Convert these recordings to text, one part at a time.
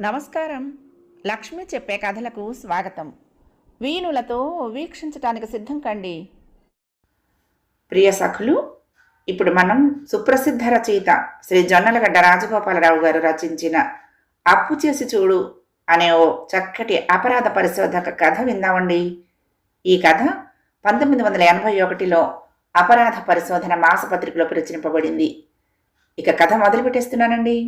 నమస్కారం. లక్ష్మి చెప్పే కథలకు స్వాగతం. వీణులతో వీక్షించటానికి సిద్ధం కండి. ప్రియ సఖులు, ఇప్పుడు మనం సుప్రసిద్ధ రచయిత శ్రీ జొన్నలగడ్డ రాజగోపాలరావు గారు రచించిన అప్పు చేసి చూడు అనే ఓ చక్కటి అపరాధ పరిశోధక కథ విందామండి. ఈ కథ 1981లో అపరాధ పరిశోధన మాసపత్రికలో ప్రచురింపబడింది. ఇక కథ మొదలు పెట్టేస్తున్నానండి.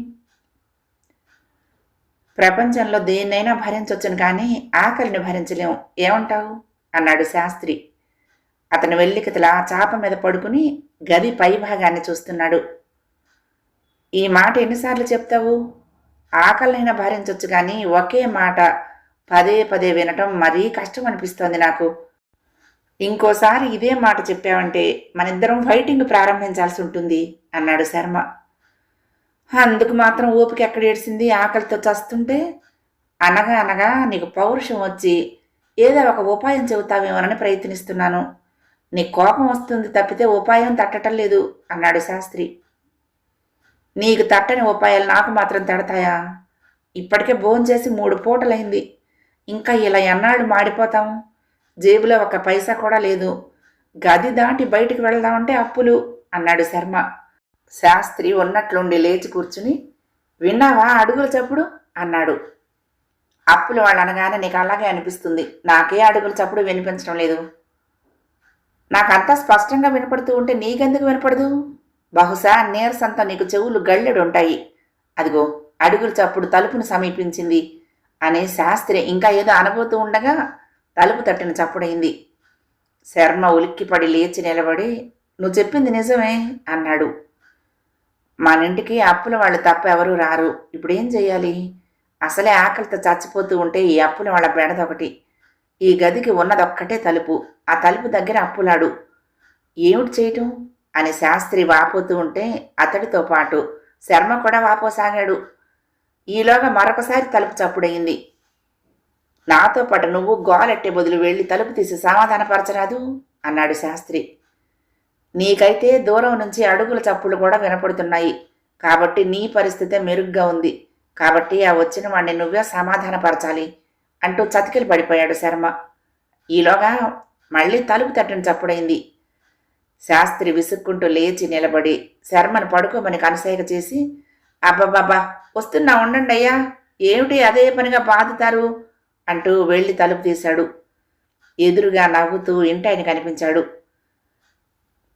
ప్రపంచంలో దేన్నైనా భరించొచ్చును కానీ ఆకలిని భరించలేం, ఏమంటావు అన్నాడు శాస్త్రి. అతను వెల్లికితలా చాప మీద పడుకుని గది పైభాగాన్ని చూస్తున్నాడు. ఈ మాట ఎన్నిసార్లు చెప్తావు? ఆకలినైనా భరించొచ్చు కానీ ఒకే మాట పదే పదే వినటం మరీ కష్టం అనిపిస్తోంది నాకు. ఇంకోసారి ఇదే మాట చెప్పావంటే మనిద్దరం ఫైటింగ్ ప్రారంభించాల్సి ఉంటుంది అన్నాడు శర్మ. అందుకు మాత్రం ఓపిక ఎక్కడ ఏడ్చింది, ఆకలితో చస్తుంటే? అనగా అనగా నీకు పౌరుషం వచ్చి ఏదో ఒక ఉపాయం చెబుతావేమోనని ప్రయత్నిస్తున్నాను. నీ కోపం వస్తుంది తప్పితే ఉపాయం తట్టడం లేదు అన్నాడు శాస్త్రి. నీకు తట్టని ఉపాయాలు నాకు మాత్రం తడతాయా? ఇప్పటికే భోంచేసి 3 పూటలైంది. ఇంకా ఇలా ఎన్నాళ్ళు మాడిపోతాం? జేబులో ఒక పైసా కూడా లేదు. గది దాటి బయటికి వెళదామంటే అప్పులు అన్నాడు శర్మ. శాస్త్రి ఉన్నట్లుండి లేచి కూర్చుని, విన్నావా అడుగుల చప్పుడు అన్నాడు. అప్పుల వాళ్ళు అనగానే నీకు అలాగే అనిపిస్తుంది. నాకే అడుగుల చప్పుడు వినిపించడం లేదు. నాకంతా స్పష్టంగా వినపడుతూ ఉంటే నీకెందుకు వినపడదు? బహుశా నీరసంతో నీకు చెవులు గళ్ళెడుంటాయి. అదిగో అడుగుల చప్పుడు తలుపును సమీపించింది అని శాస్త్రి ఇంకా ఏదో అనబోతూ ఉండగా తలుపు తట్టిన చప్పుడైంది. శర్మ ఉలిక్కిపడి లేచి నిలబడి, నువ్వు చెప్పింది నిజమే అన్నాడు. మనింటికి అప్పుల వాళ్ళు తప్ప ఎవరూ రారు. ఇప్పుడేం చెయ్యాలి? అసలే ఆకలితో చచ్చిపోతూ ఉంటే ఈ అప్పుల వాళ్ళ బెడదొకటి. ఈ గదికి ఉన్నదొక్కటే తలుపు. ఆ తలుపు దగ్గర అప్పులాడు. ఏమిటి చేయటం అని శాస్త్రి వాపోతూ ఉంటే అతడితో పాటు శర్మ కూడా వాపోసాగాడు. ఈలోగా మరొకసారి తలుపు చప్పుడయింది. నాతో పాటు నువ్వు గోలెట్టే బదులు వెళ్ళి తలుపు తీసి సమాధానపరచరాదు అన్నాడు శాస్త్రి. నీకైతే దూరం నుంచి అడుగుల చప్పులు కూడా వినపడుతున్నాయి కాబట్టి నీ పరిస్థితే మెరుగ్గా ఉంది. కాబట్టి ఆ వచ్చిన వాడిని నువ్వే సమాధానపరచాలి అంటూ చతికిలు పడిపోయాడు శర్మ. ఈలోగా మళ్ళీ తలుపు తట్టిన చప్పుడైంది. శాస్త్రి విసుక్కుంటూ లేచి నిలబడి శర్మను పడుకోమని కనసైగ చేసి, అబ్బబ్బబ్బా వస్తున్నా ఉండండి అయ్యా, ఏమిటి అదే పనిగా బాదుతారు అంటూ వెళ్ళి తలుపు తీశాడు. ఎదురుగా నవ్వుతూ ఇంటాయన కనిపించాడు.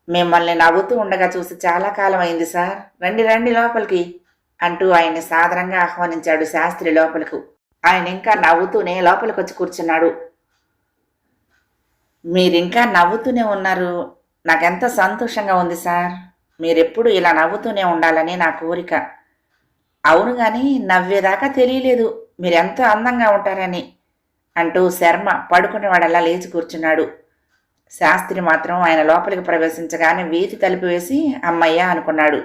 మిమ్మల్ని నవ్వుతూ ఉండగా చూసి చాలా కాలం అయింది సార్, రండి రండి లోపలికి అంటూ ఆయన్ని సాదరంగా ఆహ్వానించాడు శాస్త్రి లోపలకు. ఆయన ఇంకా నవ్వుతూనే లోపలికి వచ్చి కూర్చున్నాడు. మీరింకా నవ్వుతూనే ఉన్నారు, నాకెంత సంతోషంగా ఉంది సార్. మీరెప్పుడు ఇలా నవ్వుతూనే ఉండాలని నా కోరిక. అవును గాని నవ్వేదాకా తెలియలేదు మీరెంత అందంగా ఉంటారని అంటూ శర్మ పడుకునేవాడల్లా లేచి కూర్చున్నాడు. శాస్త్రి మాత్రం ఆయన లోపలికి ప్రవేశించగానే వీధి తలుపు వేసి అమ్మయ్య అనుకున్నాడు.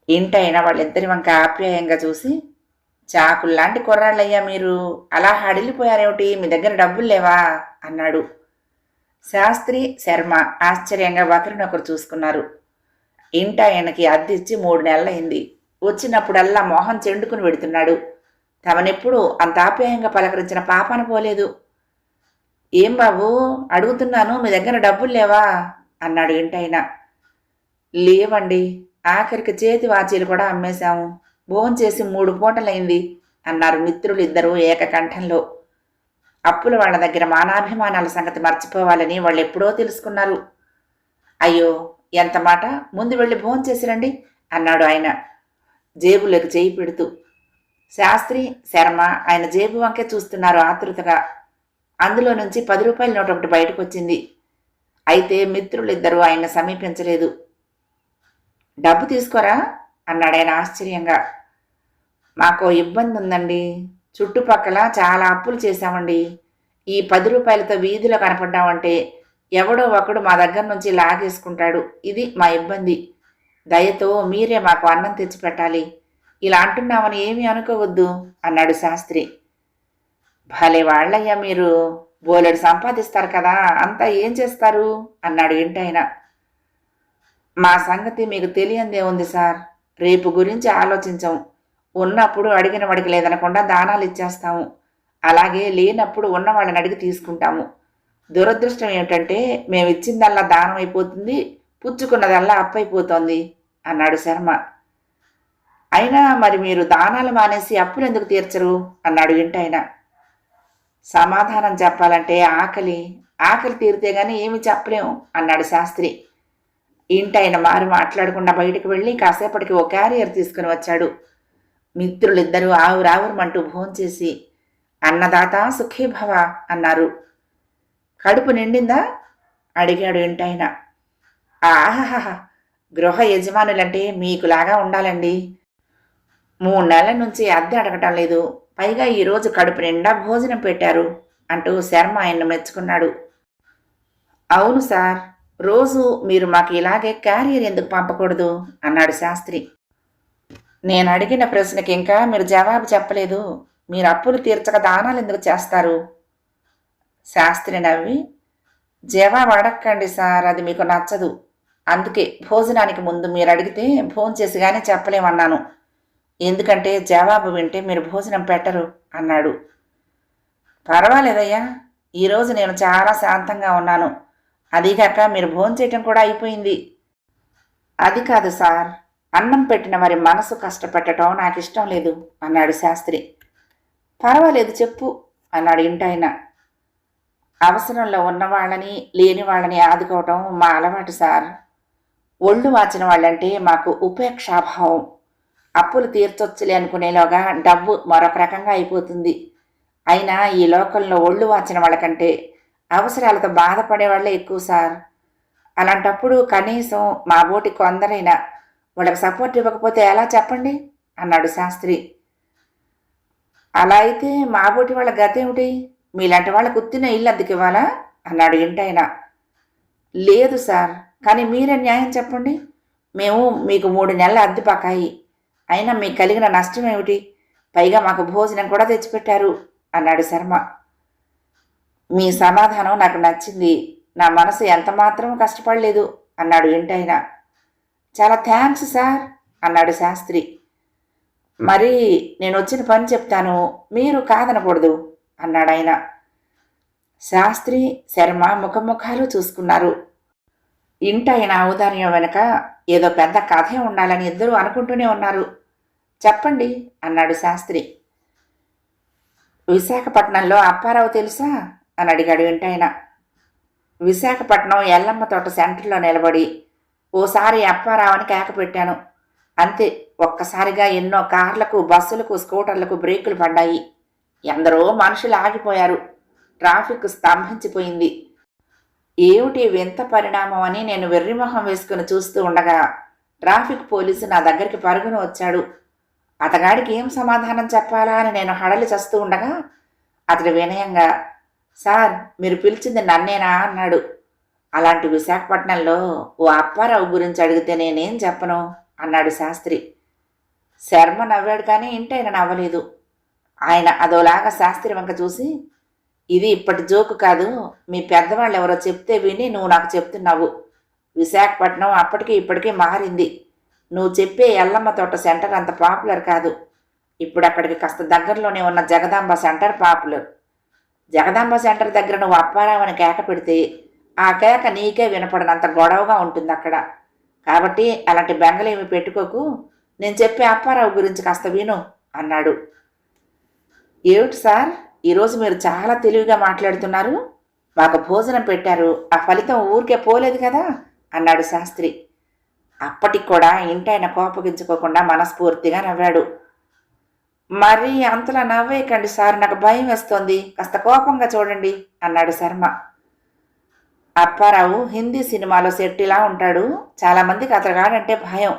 ఇంటైనా వాళ్ళిద్దరి వంక ఆప్యాయంగా చూసి, చాకుల్లాంటి కుర్రాళ్ళయ్యా మీరు, అలా హడిలిపోయారేమిటి, మీ దగ్గర డబ్బులు లేవా అన్నాడు. శాస్త్రి శర్మ ఆశ్చర్యంగా ఒకరినొకరు చూసుకున్నారు. ఇంటాయనకి అద్దెచ్చి 3 నెలలైంది. వచ్చినప్పుడల్లా మొహం చెండుకుని వెడుతున్నాడు. తమనెప్పుడు అంత ఆప్యాయంగా పలకరించిన పాపాన పోలేదు. ఏం బాబు అడుగుతున్నాను, మీ దగ్గర డబ్బులు లేవా అన్నాడు ఇంటాయన. లేవండి, ఆఖరికి చేతి వాచీలు కూడా అమ్మేశాము. భోంచేసి 3 పూటలైంది అన్నారు మిత్రులు ఇద్దరూ ఏకకంఠంలో. అప్పుల వాళ్ళ దగ్గర మానాభిమానాల సంగతి మర్చిపోవాలని వాళ్ళు ఎప్పుడో తెలుసుకున్నారు. అయ్యో ఎంత మాట, ముందు వెళ్ళి భోంచేసిరండి అన్నాడు ఆయన జేబులోకి చేయి పెడుతూ. శాస్త్రి శర్మ ఆయన జేబు వంకే చూస్తున్నారు ఆతృతగా. అందులో నుంచి 10 రూపాయల నోటు ఒకటి బయటకు వచ్చింది. అయితే మిత్రులిద్దరూ ఆయన్ని సమీపించలేదు. డబ్బు తీసుకోరా అన్నాడు ఆయన ఆశ్చర్యంగా. మాకో ఇబ్బంది ఉందండి, చుట్టుపక్కల చాలా అప్పులు చేశామండి. ఈ 10 రూపాయలతో వీధిలో కనపడ్డామంటే ఎవడో ఒకడు మా దగ్గర నుంచి లాగేసుకుంటాడు. ఇది మా ఇబ్బంది. దయతో మీరే మాకు అన్నం తెచ్చిపెట్టాలి. ఇలా అంటున్నామని ఏమీ అనుకోవద్దు అన్నాడు శాస్త్రి. భలే వాళ్ళయ్యా మీరు, బోలెడు సంపాదిస్తారు కదా, అంతా ఏం చేస్తారు అన్నాడు ఇంటాయన. మా సంగతి మీకు తెలియందే ఉంది సార్, రేపు గురించి ఆలోచించం. ఉన్నప్పుడు అడిగిన వాడికి లేదనకుండా దానాలు ఇచ్చేస్తాము. అలాగే లేనప్పుడు ఉన్న వాళ్ళని అడిగి తీసుకుంటాము. దురదృష్టం ఏమిటంటే మేమిచ్చిందల్లా దానం అయిపోతుంది, పుచ్చుకున్నదల్లా అప్పయిపోతోంది అన్నాడు శర్మ. అయినా మరి మీరు దానాలు మానేసి అప్పులెందుకు తీర్చరు అన్నాడు ఇంటాయన. సమాధానం చెప్పాలంటే ఆకలి తీరితే గాని ఏమి చెప్పలేం అన్నాడు శాస్త్రి. ఇంటాయన మారు మాట్లాడకుండా బయటకు వెళ్ళి కాసేపటికి ఓ క్యారియర్ తీసుకుని వచ్చాడు. మిత్రులిద్దరూ ఆవురావురమంటూ భోంచేసి అన్నదాత సుఖీభవ అన్నారు. కడుపు నిండిందా అడిగాడు ఇంటాయన. ఆహాహా, గృహ యజమానులంటే మీకులాగా ఉండాలండి. 3 నెలల నుంచి అద్దె అడగటం లేదు, పైగా ఈరోజు కడుపు నిండా భోజనం పెట్టారు అంటూ శర్మ ఆయన్ను మెచ్చుకున్నాడు. అవును సార్, రోజు మీరు మాకు ఇలాగే క్యారియర్ ఎందుకు పంపకూడదు అన్నాడు శాస్త్రి. నేను అడిగిన ప్రశ్నకి ఇంకా మీరు జవాబు చెప్పలేదు. మీరు అప్పులు తీర్చక దానాలు ఎందుకు చేస్తారు? శాస్త్రి నవ్వి, జవాబు అడక్కండి సార్, అది మీకు నచ్చదు. అందుకే భోజనానికి ముందు మీరు అడిగితే భోంచేసి కానీ చెప్పలేమన్నాను. ఎందుకంటే జవాబు వింటే మీరు భోజనం పెట్టరు అన్నాడు. పర్వాలేదయ్యా, ఈరోజు నేను చాలా శాంతంగా ఉన్నాను. అదీగాక మీరు భోంచేయటం కూడా అయిపోయింది. అది కాదు సార్, అన్నం పెట్టిన వారి మనసు కష్టపెట్టడం నాకు ఇష్టం లేదు అన్నాడు శాస్త్రి. పర్వాలేదు చెప్పు అన్నాడు ఇంటాయన. అవసరంలో ఉన్నవాళ్ళని లేని వాళ్ళని ఆదుకోవటం మా అలవాటు సార్. ఒళ్ళు వాచిన వాళ్ళంటే మాకు ఉపేక్షాభావం. అప్పులు తీర్చొచ్చులే అనుకునేలోగా డబ్బు మరొక రకంగా అయిపోతుంది. అయినా ఈ లోకంలో ఒళ్ళు వాచిన వాళ్ళకంటే అవసరాలతో బాధపడే వాళ్ళే ఎక్కువ సార్. అలాంటప్పుడు కనీసం మా బోటి కొందరైనా వాళ్ళకి సపోర్ట్ ఇవ్వకపోతే ఎలా చెప్పండి అన్నాడు శాస్త్రి. అలా అయితే మా బోటి వాళ్ళ గతేమిటి? మీలాంటి వాళ్ళకు ఉత్తిన ఇల్లు అద్దెకివ్వాలా అన్నాడు ఇంటాయన. లేదు సార్, కానీ మీరే న్యాయం చెప్పండి. మేము మీకు 3 నెలల అద్దె బకాయి. అయినా మీకు కలిగిన నష్టం ఏమిటి? పైగా మాకు భోజనం కూడా తెచ్చిపెట్టారు అన్నాడు శర్మ. మీ సమాధానం నాకు నచ్చింది. నా మనసు ఎంతమాత్రం కష్టపడలేదు అన్నాడు ఇంటాయన. చాలా థ్యాంక్స్ సార్ అన్నాడు శాస్త్రి. మరి నేను వచ్చిన పని చెప్తాను, మీరు కాదనకూడదు అన్నాడు ఆయన. శాస్త్రి శర్మ ముఖముఖాలు చూసుకున్నారు. ఇంటాయన ఔదార్యం వెనక ఏదో పెద్ద కథే ఉండాలని ఇద్దరూ అనుకుంటూనే ఉన్నారు. చెప్పండి అన్నాడు శాస్త్రి. విశాఖపట్నంలో అప్పారావు తెలుసా అని అడిగాడు ఇంటాయన. విశాఖపట్నం ఎల్లమ్మ తోట సెంటర్లో నిలబడి ఓసారి అప్పారావు అని కేక పెట్టాను. అంతే, ఒక్కసారిగా ఎన్నో కార్లకు, బస్సులకు, స్కూటర్లకు బ్రేకులు పడ్డాయి. ఎందరో మనుషులు ఆగిపోయారు. ట్రాఫిక్ స్తంభించిపోయింది. ఏమిటి వింత పరిణామం అని నేను వెర్రిమొహం వేసుకుని చూస్తూ ఉండగా ట్రాఫిక్ పోలీసు నా దగ్గరికి పరుగున వచ్చాడు. అతగాడికి ఏం సమాధానం చెప్పాలా అని నేను హడలి చస్తూ ఉండగా అతడు వినయంగా, సార్ మీరు పిలిచింది నన్నేనా అన్నాడు. అలాంటి విశాఖపట్నంలో ఓ అప్పారావు గురించి అడిగితే నేనేం చెప్పను అన్నాడు శాస్త్రి. శర్మ నవ్వాడు కానీ ఇంటాయన నవ్వలేదు. ఆయన అదోలాగా శాస్త్రి వంక చూసి, ఇది ఇప్పటి జోకు కాదు, మీ పెద్దవాళ్ళు ఎవరో చెప్తే విని నువ్వు నాకు చెప్తున్నావు. విశాఖపట్నం అప్పటికి ఇప్పటికీ మారింది. నువ్వు చెప్పే ఎల్లమ్మ తోట సెంటర్ అంత పాపులర్ కాదు. ఇప్పుడు అక్కడికి కాస్త దగ్గరలోనే ఉన్న Jagadamba centre popular. Jagadamba centre దగ్గర నువ్వు అప్పారావు అని కేక పెడితే ఆ కేక నీకే వినపడనంత గొడవగా ఉంటుంది అక్కడ. కాబట్టి అలాంటి బెంగలేమి పెట్టుకోకు, నేను చెప్పే అప్పారావు గురించి కాస్త విను అన్నాడు. ఏమిటి సార్, ఈరోజు మీరు చాలా తెలివిగా మాట్లాడుతున్నారు. మాకు భోజనం పెట్టారు, ఆ ఫలితం ఊరికే పోలేదు కదా అన్నాడు శాస్త్రి. అప్పటికి కూడా ఇంటాయన కోపగించుకోకుండా మనస్ఫూర్తిగా నవ్వాడు. మరి అంతలా నవ్వేయకండి సార్, నాకు భయం వేస్తోంది, కాస్త కోపంగా చూడండి అన్నాడు శర్మ. అప్పారావు హిందీ సినిమాలో సెట్టిలా ఉంటాడు. చాలామందికి అతగాడంటే భయం,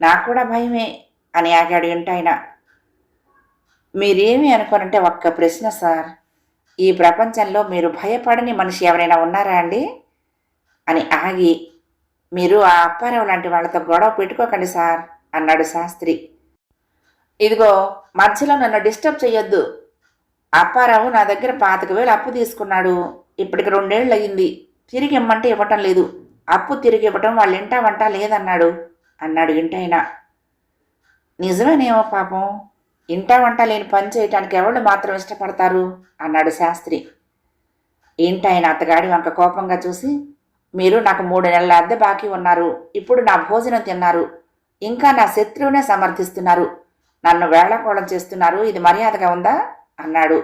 నాకు కూడా భయమే అని ఆగాడు ఇంటాయన. మీరేమి అనుకోనంటే ఒక్క ప్రశ్న సార్, ఈ ప్రపంచంలో మీరు భయపడని మనిషి ఎవరైనా ఉన్నారా అండి అని ఆగి, మీరు ఆ అప్పారావు లాంటి వాళ్ళతో గొడవ పెట్టుకోకండి సార్ అన్నాడు శాస్త్రి. ఇదిగో మధ్యలో నన్ను డిస్టర్బ్ చెయ్యొద్దు. అప్పారావు నా దగ్గర 25,000 అప్పు తీసుకున్నాడు. ఇప్పటికి 2 ఏళ్ళు అయ్యింది. తిరిగి ఇమ్మంటే ఇవ్వటం లేదు. అప్పు తిరిగి ఇవ్వటం వాళ్ళ ఇంటా వంట లేదన్నాడు అన్నాడు ఇంటాయన. నిజమేనేమో పాపం, ఇంటా వంట లేని పని చేయటానికి ఎవళ్ళు మాత్రం ఇష్టపడతారు అన్నాడు శాస్త్రి. ఇంటాయన అత్తగాడి వంక కోపంగా చూసి, మీరు నాకు 3 నెలల అద్దె బాకీ ఉన్నారు, ఇప్పుడు నా భోజనం తిన్నారు, ఇంకా నా శత్రువునే సమర్థిస్తున్నారు, నన్ను వేళాకోళం చేస్తున్నారు, ఇది మర్యాదగా ఉందా అన్నాడు.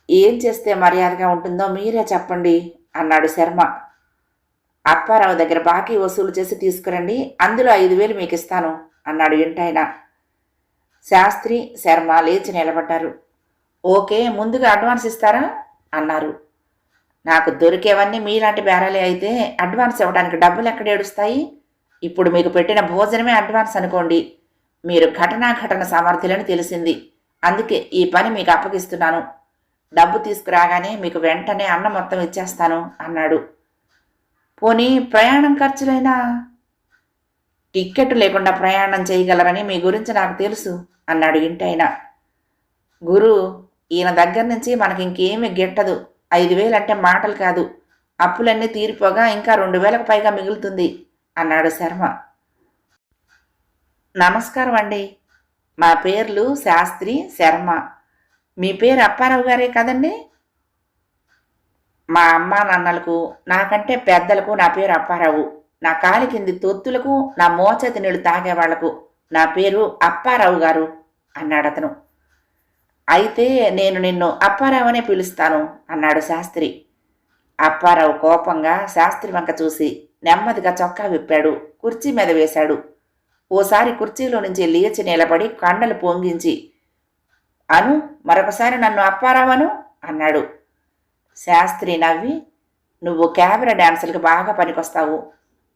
ఏం చేస్తే మర్యాదగా ఉంటుందో మీరే చెప్పండి అన్నాడు శర్మ. అప్పారావు దగ్గర బాకీ వసూలు చేసి తీసుకురండి, అందులో 5,000 మీకు ఇస్తాను అన్నాడు ఇంటాయన. శాస్త్రి శర్మ లేచి నిలబడ్డారు. ఓకే, ముందుగా అడ్వాన్స్ ఇస్తారా అన్నారు. నాకు దొరికేవన్నీ మీలాంటి బేరాలే అయితే అడ్వాన్స్ ఇవ్వడానికి డబ్బులు ఎక్కడ ఏడుస్తాయి? ఇప్పుడు మీకు పెట్టిన భోజనమే అడ్వాన్స్ అనుకోండి. మీరు ఘటన సామర్థ్యాలని తెలిసింది, అందుకే ఈ పని మీకు అప్పగిస్తున్నాను. డబ్బు తీసుకురాగానే మీకు వెంటనే అన్నం మొత్తం ఇచ్చేస్తాను అన్నాడు. పోనీ ప్రయాణం ఖర్చులైనా? టిక్కెట్ లేకుండా ప్రయాణం చేయగలరని మీ గురించి నాకు తెలుసు అన్నాడు ఇంటాయన. గురు, ఈయన దగ్గర నుంచి మనకి ఇంకేమీ గిట్టదు. 5,000 అంటే మాటలు కాదు, అప్పులన్నీ తీరిపోగా ఇంకా 2,000కు పైగా మిగులుతుంది అన్నాడు శర్మ. నమస్కారం అండి, మా పేర్లు శాస్త్రి శర్మ. మీ పేరు అప్పారావు గారే కదండి? మా అమ్మా నాన్నలకు నాకంటే పెద్దలకు నా పేరు అప్పారావు. నా కాలి కింది తొత్తులకు, నా మోచేతి నీళ్లు తాగేవాళ్లకు నా పేరు అప్పారావు గారు అన్నాడతను. అయితే నేను నిన్ను అప్పారావు అనే పిలుస్తాను అన్నాడు శాస్త్రి. అప్పారావు కోపంగా శాస్త్రి వంక చూసి నెమ్మదిగా చొక్కా విప్పాడు, కుర్చీ మీద వేశాడు. ఓసారి కుర్చీలో నుంచి లేచి నిలబడి కండలు పొంగించి, అను, మరొకసారి నన్ను అప్పారావను అన్నాడు. శాస్త్రి నవ్వి, నువ్వు క్యాబరా డాన్సులకు బాగా పనికొస్తావు.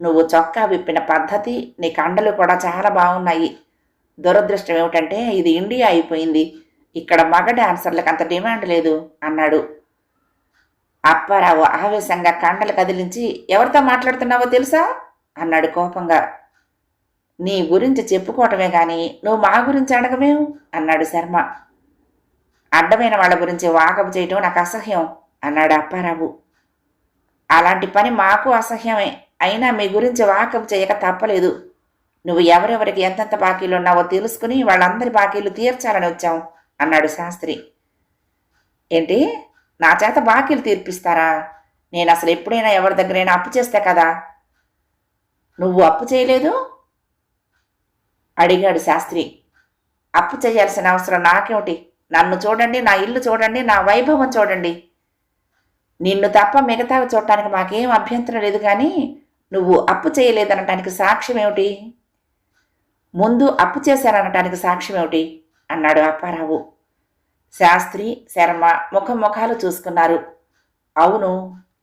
నువ్వు చొక్కా విప్పిన పద్ధతి, నీ కండలు కూడా చాలా బాగున్నాయి. దురదృష్టం ఏమిటంటే ఇది ఇండియా అయిపోయింది, ఇక్కడ మగ డాన్సర్లకు అంత డిమాండ్ లేదు అన్నాడు. అప్పారావు ఆవేశంగా కండలు కదిలించి, ఎవరితో మాట్లాడుతున్నావో తెలుసా అన్నాడు కోపంగా. నీ గురించి చెప్పుకోవటమే గాని నువ్వు మా గురించి అడగవేం అన్నాడు శర్మ. అడ్డమైన వాళ్ళ గురించి వాకపు చేయటం నాకు అసహ్యం అన్నాడు అప్పారావు. అలాంటి పని మాకు అసహ్యమే, అయినా మీ గురించి వాకపు చేయక తప్పలేదు. నువ్వు ఎవరెవరికి ఎంతెంత బాకీలు ఉన్నావో తెలుసుకుని వాళ్ళందరి బాకీలు తీర్చాలని వచ్చాం అన్నాడు శాస్త్రి. ఏంటి, నా చేత బాకీలు తీర్పిస్తారా? నేను అసలు ఎప్పుడైనా ఎవరి దగ్గరైనా అప్పు చేస్తే కదా. నువ్వు అప్పు చేయలేదు అడిగాడు శాస్త్రి. అప్పు చేయాల్సిన అవసరం నాకేమిటి? నన్ను చూడండి, నా ఇల్లు చూడండి, నా వైభవం చూడండి. నిన్ను తప్ప మిగతావి చూడటానికి మాకేం అభ్యంతరం లేదు, కానీ నువ్వు అప్పు చేయలేదనటానికి సాక్ష్యం ఏమిటి? ముందు అప్పు చేశారనటానికి సాక్ష్యం ఏమిటి అన్నాడు అప్పారావు. శాస్త్రి శర్మ ముఖాలు చూసుకున్నారు. అవును,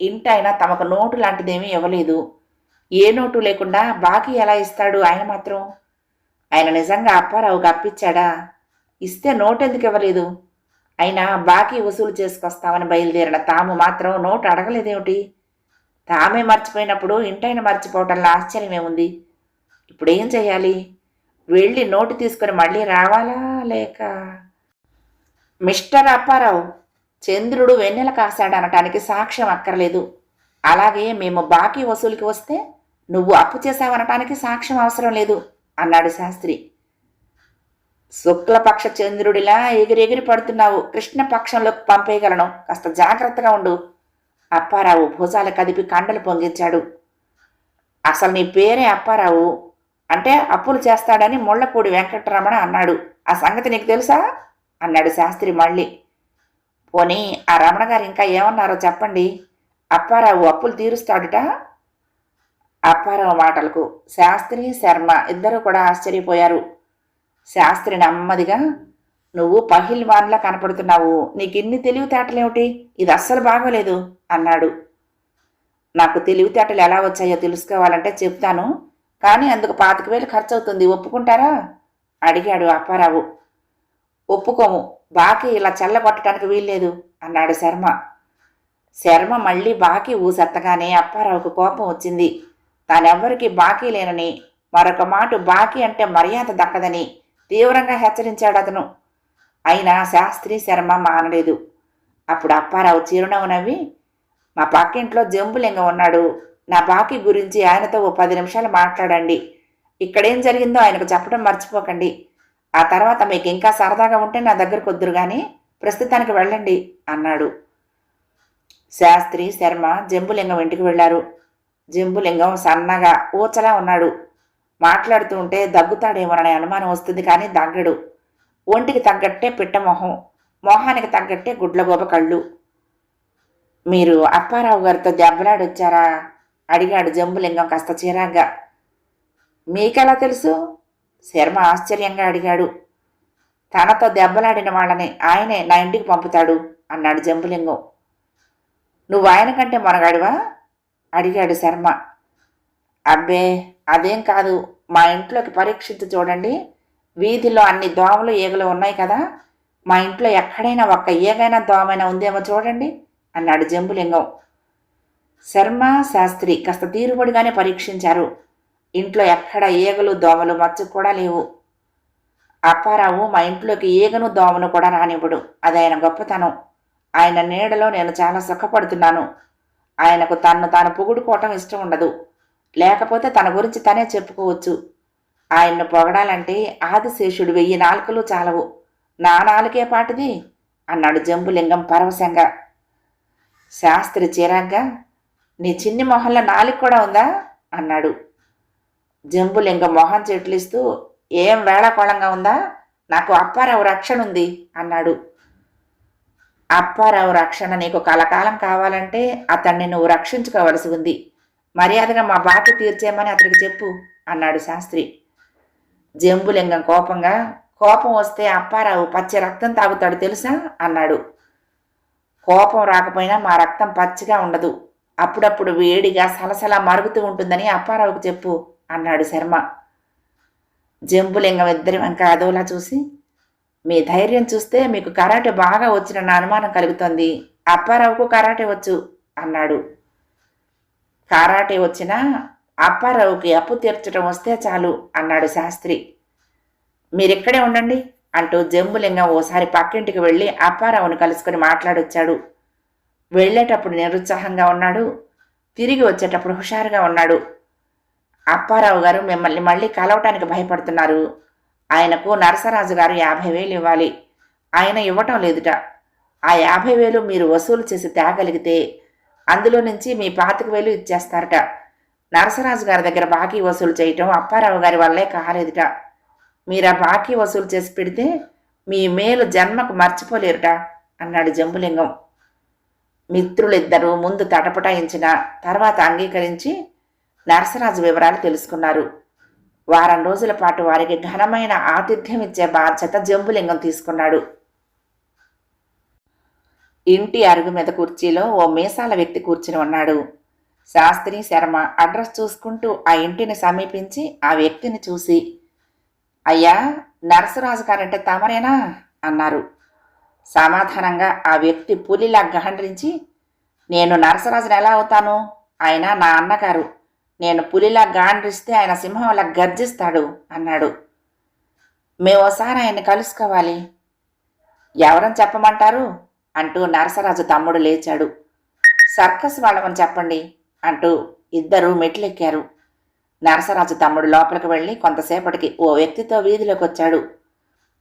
ఇంటాయన తమకు నోటు లాంటిదేమీ ఇవ్వలేదు. ఏ నోటు లేకుండా బాకీ ఎలా ఇస్తాడు ఆయన మాత్రం? ఆయన నిజంగా అప్పారావుకి అప్పిచ్చాడా? ఇస్తే నోటు ఎందుకు ఇవ్వలేదు? అయినా బాకీ వసూలు చేసుకొస్తామని బయలుదేరిన తాము మాత్రం నోటు అడగలేదేమిటి? తామే మర్చిపోయినప్పుడు ఇంటాయన మర్చిపోవటంలో ఆశ్చర్యమేముంది? ఇప్పుడేం చెయ్యాలి? వెళ్ళి నోటు తీసుకుని మళ్ళీ రావాలా, లేక? మిస్టర్ అప్పారావు, చంద్రుడు వెన్నెల కాశాడనటానికి సాక్ష్యం అక్కర్లేదు. అలాగే మేము బాకీ వసూలుకి వస్తే నువ్వు అప్పు చేశావనటానికి సాక్ష్యం అవసరం లేదు అన్నాడు శాస్త్రి. శుక్లపక్ష చంద్రుడిలా ఎగిరెగిరి పడుతున్నావు, కృష్ణపక్షంలోకి పంపేయగలను, కాస్త జాగ్రత్తగా ఉండు. అప్పారావు భుజాలు కదిపి కండలు పొంగించాడు. అసలు నీ పేరే అప్పారావు అంటే అప్పులు చేస్తాడని ముళ్ళపూడి వెంకటరమణ అన్నాడు. ఆ సంగతి నీకు తెలుసా అన్నాడు శాస్త్రి మళ్ళీ. పోనీ ఆ రమణ గారు ఇంకా ఏమన్నారో చెప్పండి. అప్పారావు అప్పులు తీరుస్తాడుట. అప్పారావు మాటలకు శాస్త్రి శర్మ ఇద్దరూ కూడా ఆశ్చర్యపోయారు. శాస్త్రి నెమ్మదిగా, నువ్వు పహిల్వాన్లా కనపడుతున్నావు, నీకిన్ని తెలివితేటలేమిటి? ఇది అస్సలు బాగోలేదు అన్నాడు. నాకు తెలివితేటలు ఎలా వచ్చాయో తెలుసుకోవాలంటే చెప్తాను, కానీ అందుకు 25,000 ఖర్చు అవుతుంది, ఒప్పుకుంటారా అడిగాడు అప్పారావు. ఒప్పుకోము, బాకీ ఇలా చల్లగొట్టడానికి వీల్లేదు అన్నాడు శర్మ. శర్మ మళ్ళీ బాకీ ఊసెత్తగానే అప్పారావుకు కోపం వచ్చింది. తానెవ్వరికీ బాకీ లేనని, మరొక మాట బాకీ అంటే మర్యాద దక్కదని తీవ్రంగా హెచ్చరించాడు అతను. అయినా శాస్త్రి శర్మ మానలేదు. అప్పుడు అప్పారావు చిరునవ్వు నవ్వి, మా పక్కింట్లో జంబులింగం ఉన్నాడు, నా బాకీ గురించి ఆయనతో ఓ 10 నిమిషాలు మాట్లాడండి. ఇక్కడేం జరిగిందో ఆయనకు చెప్పడం మర్చిపోకండి. ఆ తర్వాత మీకు ఇంకా సరదాగా ఉంటే నా దగ్గరకు వద్దురు గాని ప్రస్తుతానికి వెళ్ళండి అన్నాడు. శాస్త్రి, శర్మ జంబులింగం ఇంటికి వెళ్లారు. జంబులింగం సన్నగా ఊచలా ఉన్నాడు. మాట్లాడుతూ ఉంటే దగ్గుతాడేమోననే అనుమానం వస్తుంది కానీ దగ్గడు. ఒంటికి తగ్గట్టే పిట్టమొహం, మొహానికి తగ్గట్టే గుడ్లగోబ కళ్ళు. మీరు అప్పారావు గారితో దెబ్బలాడొచ్చారా అడిగాడు జంబులింగం కాస్త చిరాగ్గా. మీకెలా తెలుసు? శర్మ ఆశ్చర్యంగా అడిగాడు. తనతో దెబ్బలాడిన వాళ్ళని ఆయనే నా ఇంటికి పంపుతాడు అన్నాడు జంబులింగం. నువ్వు ఆయన కంటే మొనగాడివా అడిగాడు శర్మ. అబ్బే అదేం కాదు, మా ఇంట్లోకి పరీక్షించి చూడండి. వీధిలో అన్ని దోమలు ఈగలు ఉన్నాయి కదా, మా ఇంట్లో ఎక్కడైనా ఒక్క ఈగైనా దోమైనా ఉందేమో చూడండి అన్నాడు జంబులింగం. శర్మ, శాస్త్రి కాస్త తీరుబడిగానే పరీక్షించారు. ఇంట్లో ఎక్కడ ఈగలు దోమలు మచ్చ కూడా లేవు. అప్పారావు మా ఇంట్లోకి ఈగను దోమను కూడా రానివ్వడు. అది ఆయన గొప్పతనం. ఆయన నీడలో నేను చాలా సుఖపడుతున్నాను. ఆయనకు తన్ను తాను పొగుడుకోవటం ఇష్టం ఉండదు. లేకపోతే తన గురించి తనే చెప్పుకోవచ్చు. ఆయన్ను పొగడాలంటే ఆదిశేషుడు 1000 నాలుకలు చాలవు. నా నాలుకే పాటిది అన్నాడు జంబులింగం పరవశంగా. శాస్త్రి చిరాగ్గా, నీ చిన్ని మొహంలో నాలుక కూడా ఉందా అన్నాడు. జంబులింగం మొహం చెట్లిస్తూ, ఏం వేళాకోళంగా ఉందా, నాకు అప్పారావు రక్షణ ఉంది అన్నాడు. అప్పారావు రక్షణ నీకు కలకాలం కావాలంటే అతన్ని నువ్వు రక్షించుకోవలసి ఉంది. మర్యాదగా మా బాకీ తీర్చేయమని అతనికి చెప్పు అన్నాడు శాస్త్రి. జంబులింగం కోపంగా, కోపం వస్తే అప్పారావు పచ్చి రక్తం తాగుతాడు తెలుసా అన్నాడు. కోపం రాకపోయినా మా రక్తం పచ్చిగా ఉండదు. అప్పుడప్పుడు వేడిగా సలసలా మరుగుతూ ఉంటుందని అప్పారావుకు చెప్పు అన్నాడు శర్మ. జంబులింగం ఇద్దరి వంక అదోలా చూసి, మీ ధైర్యం చూస్తే మీకు కరాటే బాగా వచ్చిన నా అనుమానం కలుగుతోంది. అప్పారావుకు కరాటే వచ్చు అన్నాడు. కరాటే వచ్చినా అప్పారావుకి అప్పు తీర్చడం వస్తే చాలు అన్నాడు శాస్త్రి. మీరిక్కడే ఉండండి అంటూ జంబులింగం ఓసారి పక్కింటికి వెళ్ళి అప్పారావును కలుసుకుని మాట్లాడొచ్చాడు. వెళ్ళేటప్పుడు నిరుత్సాహంగా ఉన్నాడు, తిరిగి వచ్చేటప్పుడు హుషారుగా ఉన్నాడు. అప్పారావు గారు మిమ్మల్ని మళ్ళీ కలవటానికి భయపడుతున్నారు. ఆయనకు నరసరాజు గారు 50,000 ఇవ్వాలి. ఆయన ఇవ్వటం లేదుట. ఆ 50,000 మీరు వసూలు చేసి తేగలిగితే అందులో నుంచి మీ 25,000 ఇచ్చేస్తారట. నరసరాజు గారి దగ్గర బాకీ వసూలు చేయటం అప్పారావు గారి వల్లే కాలేదుట. మీరు ఆ బాకీ వసూలు చేసి పెడితే మీ మేలు జన్మకు మర్చిపోలేరుట అన్నాడు జంబులింగం. మిత్రులిద్దరూ ముందు తటపటాయించిన తర్వాత అంగీకరించి నరసరాజు వివరాలు తెలుసుకున్నారు. వారం రోజుల పాటు వారికి ఘనమైన ఆతిథ్యం ఇచ్చే బాధ్యత జంబులింగం తీసుకున్నాడు. ఇంటి అరుగు మీద కుర్చీలో ఓ మీసాల వ్యక్తి కూర్చుని ఉన్నాడు. శాస్త్రి, శర్మ అడ్రస్ చూసుకుంటూ ఆ ఇంటిని సమీపించి ఆ వ్యక్తిని చూసి, అయ్యా, నరసరాజు గారంటే తమరేనా అన్నారు. సమాధానంగా ఆ వ్యక్తి పులిలా గహండ్రించి, నేను నరసరాజుని ఎలా అవుతాను? ఆయన నా అన్నగారు. నేను పులిలా గాండ్రిస్తే ఆయన సింహంలా గర్జిస్తాడు అన్నాడు. మేమోసారి ఆయన్ని కలుసుకోవాలి. ఎవరని చెప్పమంటారు అంటూ నరసరాజు తమ్ముడు లేచాడు. సర్కస్ వాళ్ళమని చెప్పండి అంటూ ఇద్దరూ మెట్లెక్కారు. నరసరాజు తమ్ముడు లోపలికి వెళ్ళి కొంతసేపటికి ఓ వ్యక్తితో వీధిలోకి వచ్చాడు.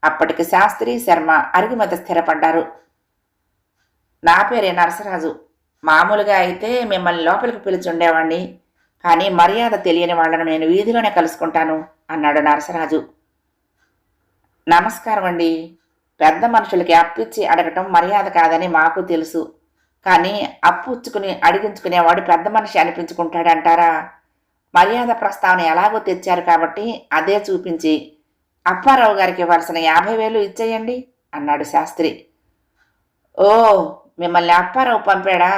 అప్పటికి శాస్త్రి, శర్మ అరుగు మీద స్థిరపడ్డారు. నా పేరే నరసరాజు. మామూలుగా అయితే మిమ్మల్ని లోపలికి పిలిచుండేవాణ్ణి, కానీ మర్యాద తెలియని వాళ్లను నేను వీధిలోనే కలుసుకుంటాను అన్నాడు నరసరాజు. నమస్కారం అండి. పెద్ద మనుషులకి అప్పిచ్చి అడగటం మర్యాద కాదని మాకు తెలుసు. కానీ అప్పు ఉచ్చుకుని అడిగించుకునేవాడు పెద్ద మనిషి అనిపించుకుంటాడంటారా? మర్యాద ప్రస్తావన ఎలాగో తెచ్చారు కాబట్టి అదే చూపించి అప్పారావు గారికి ఇవ్వాల్సిన 50,000 ఇచ్చేయండి అన్నాడు శాస్త్రి. ఓ, మిమ్మల్ని అప్పారావు పంపాడా?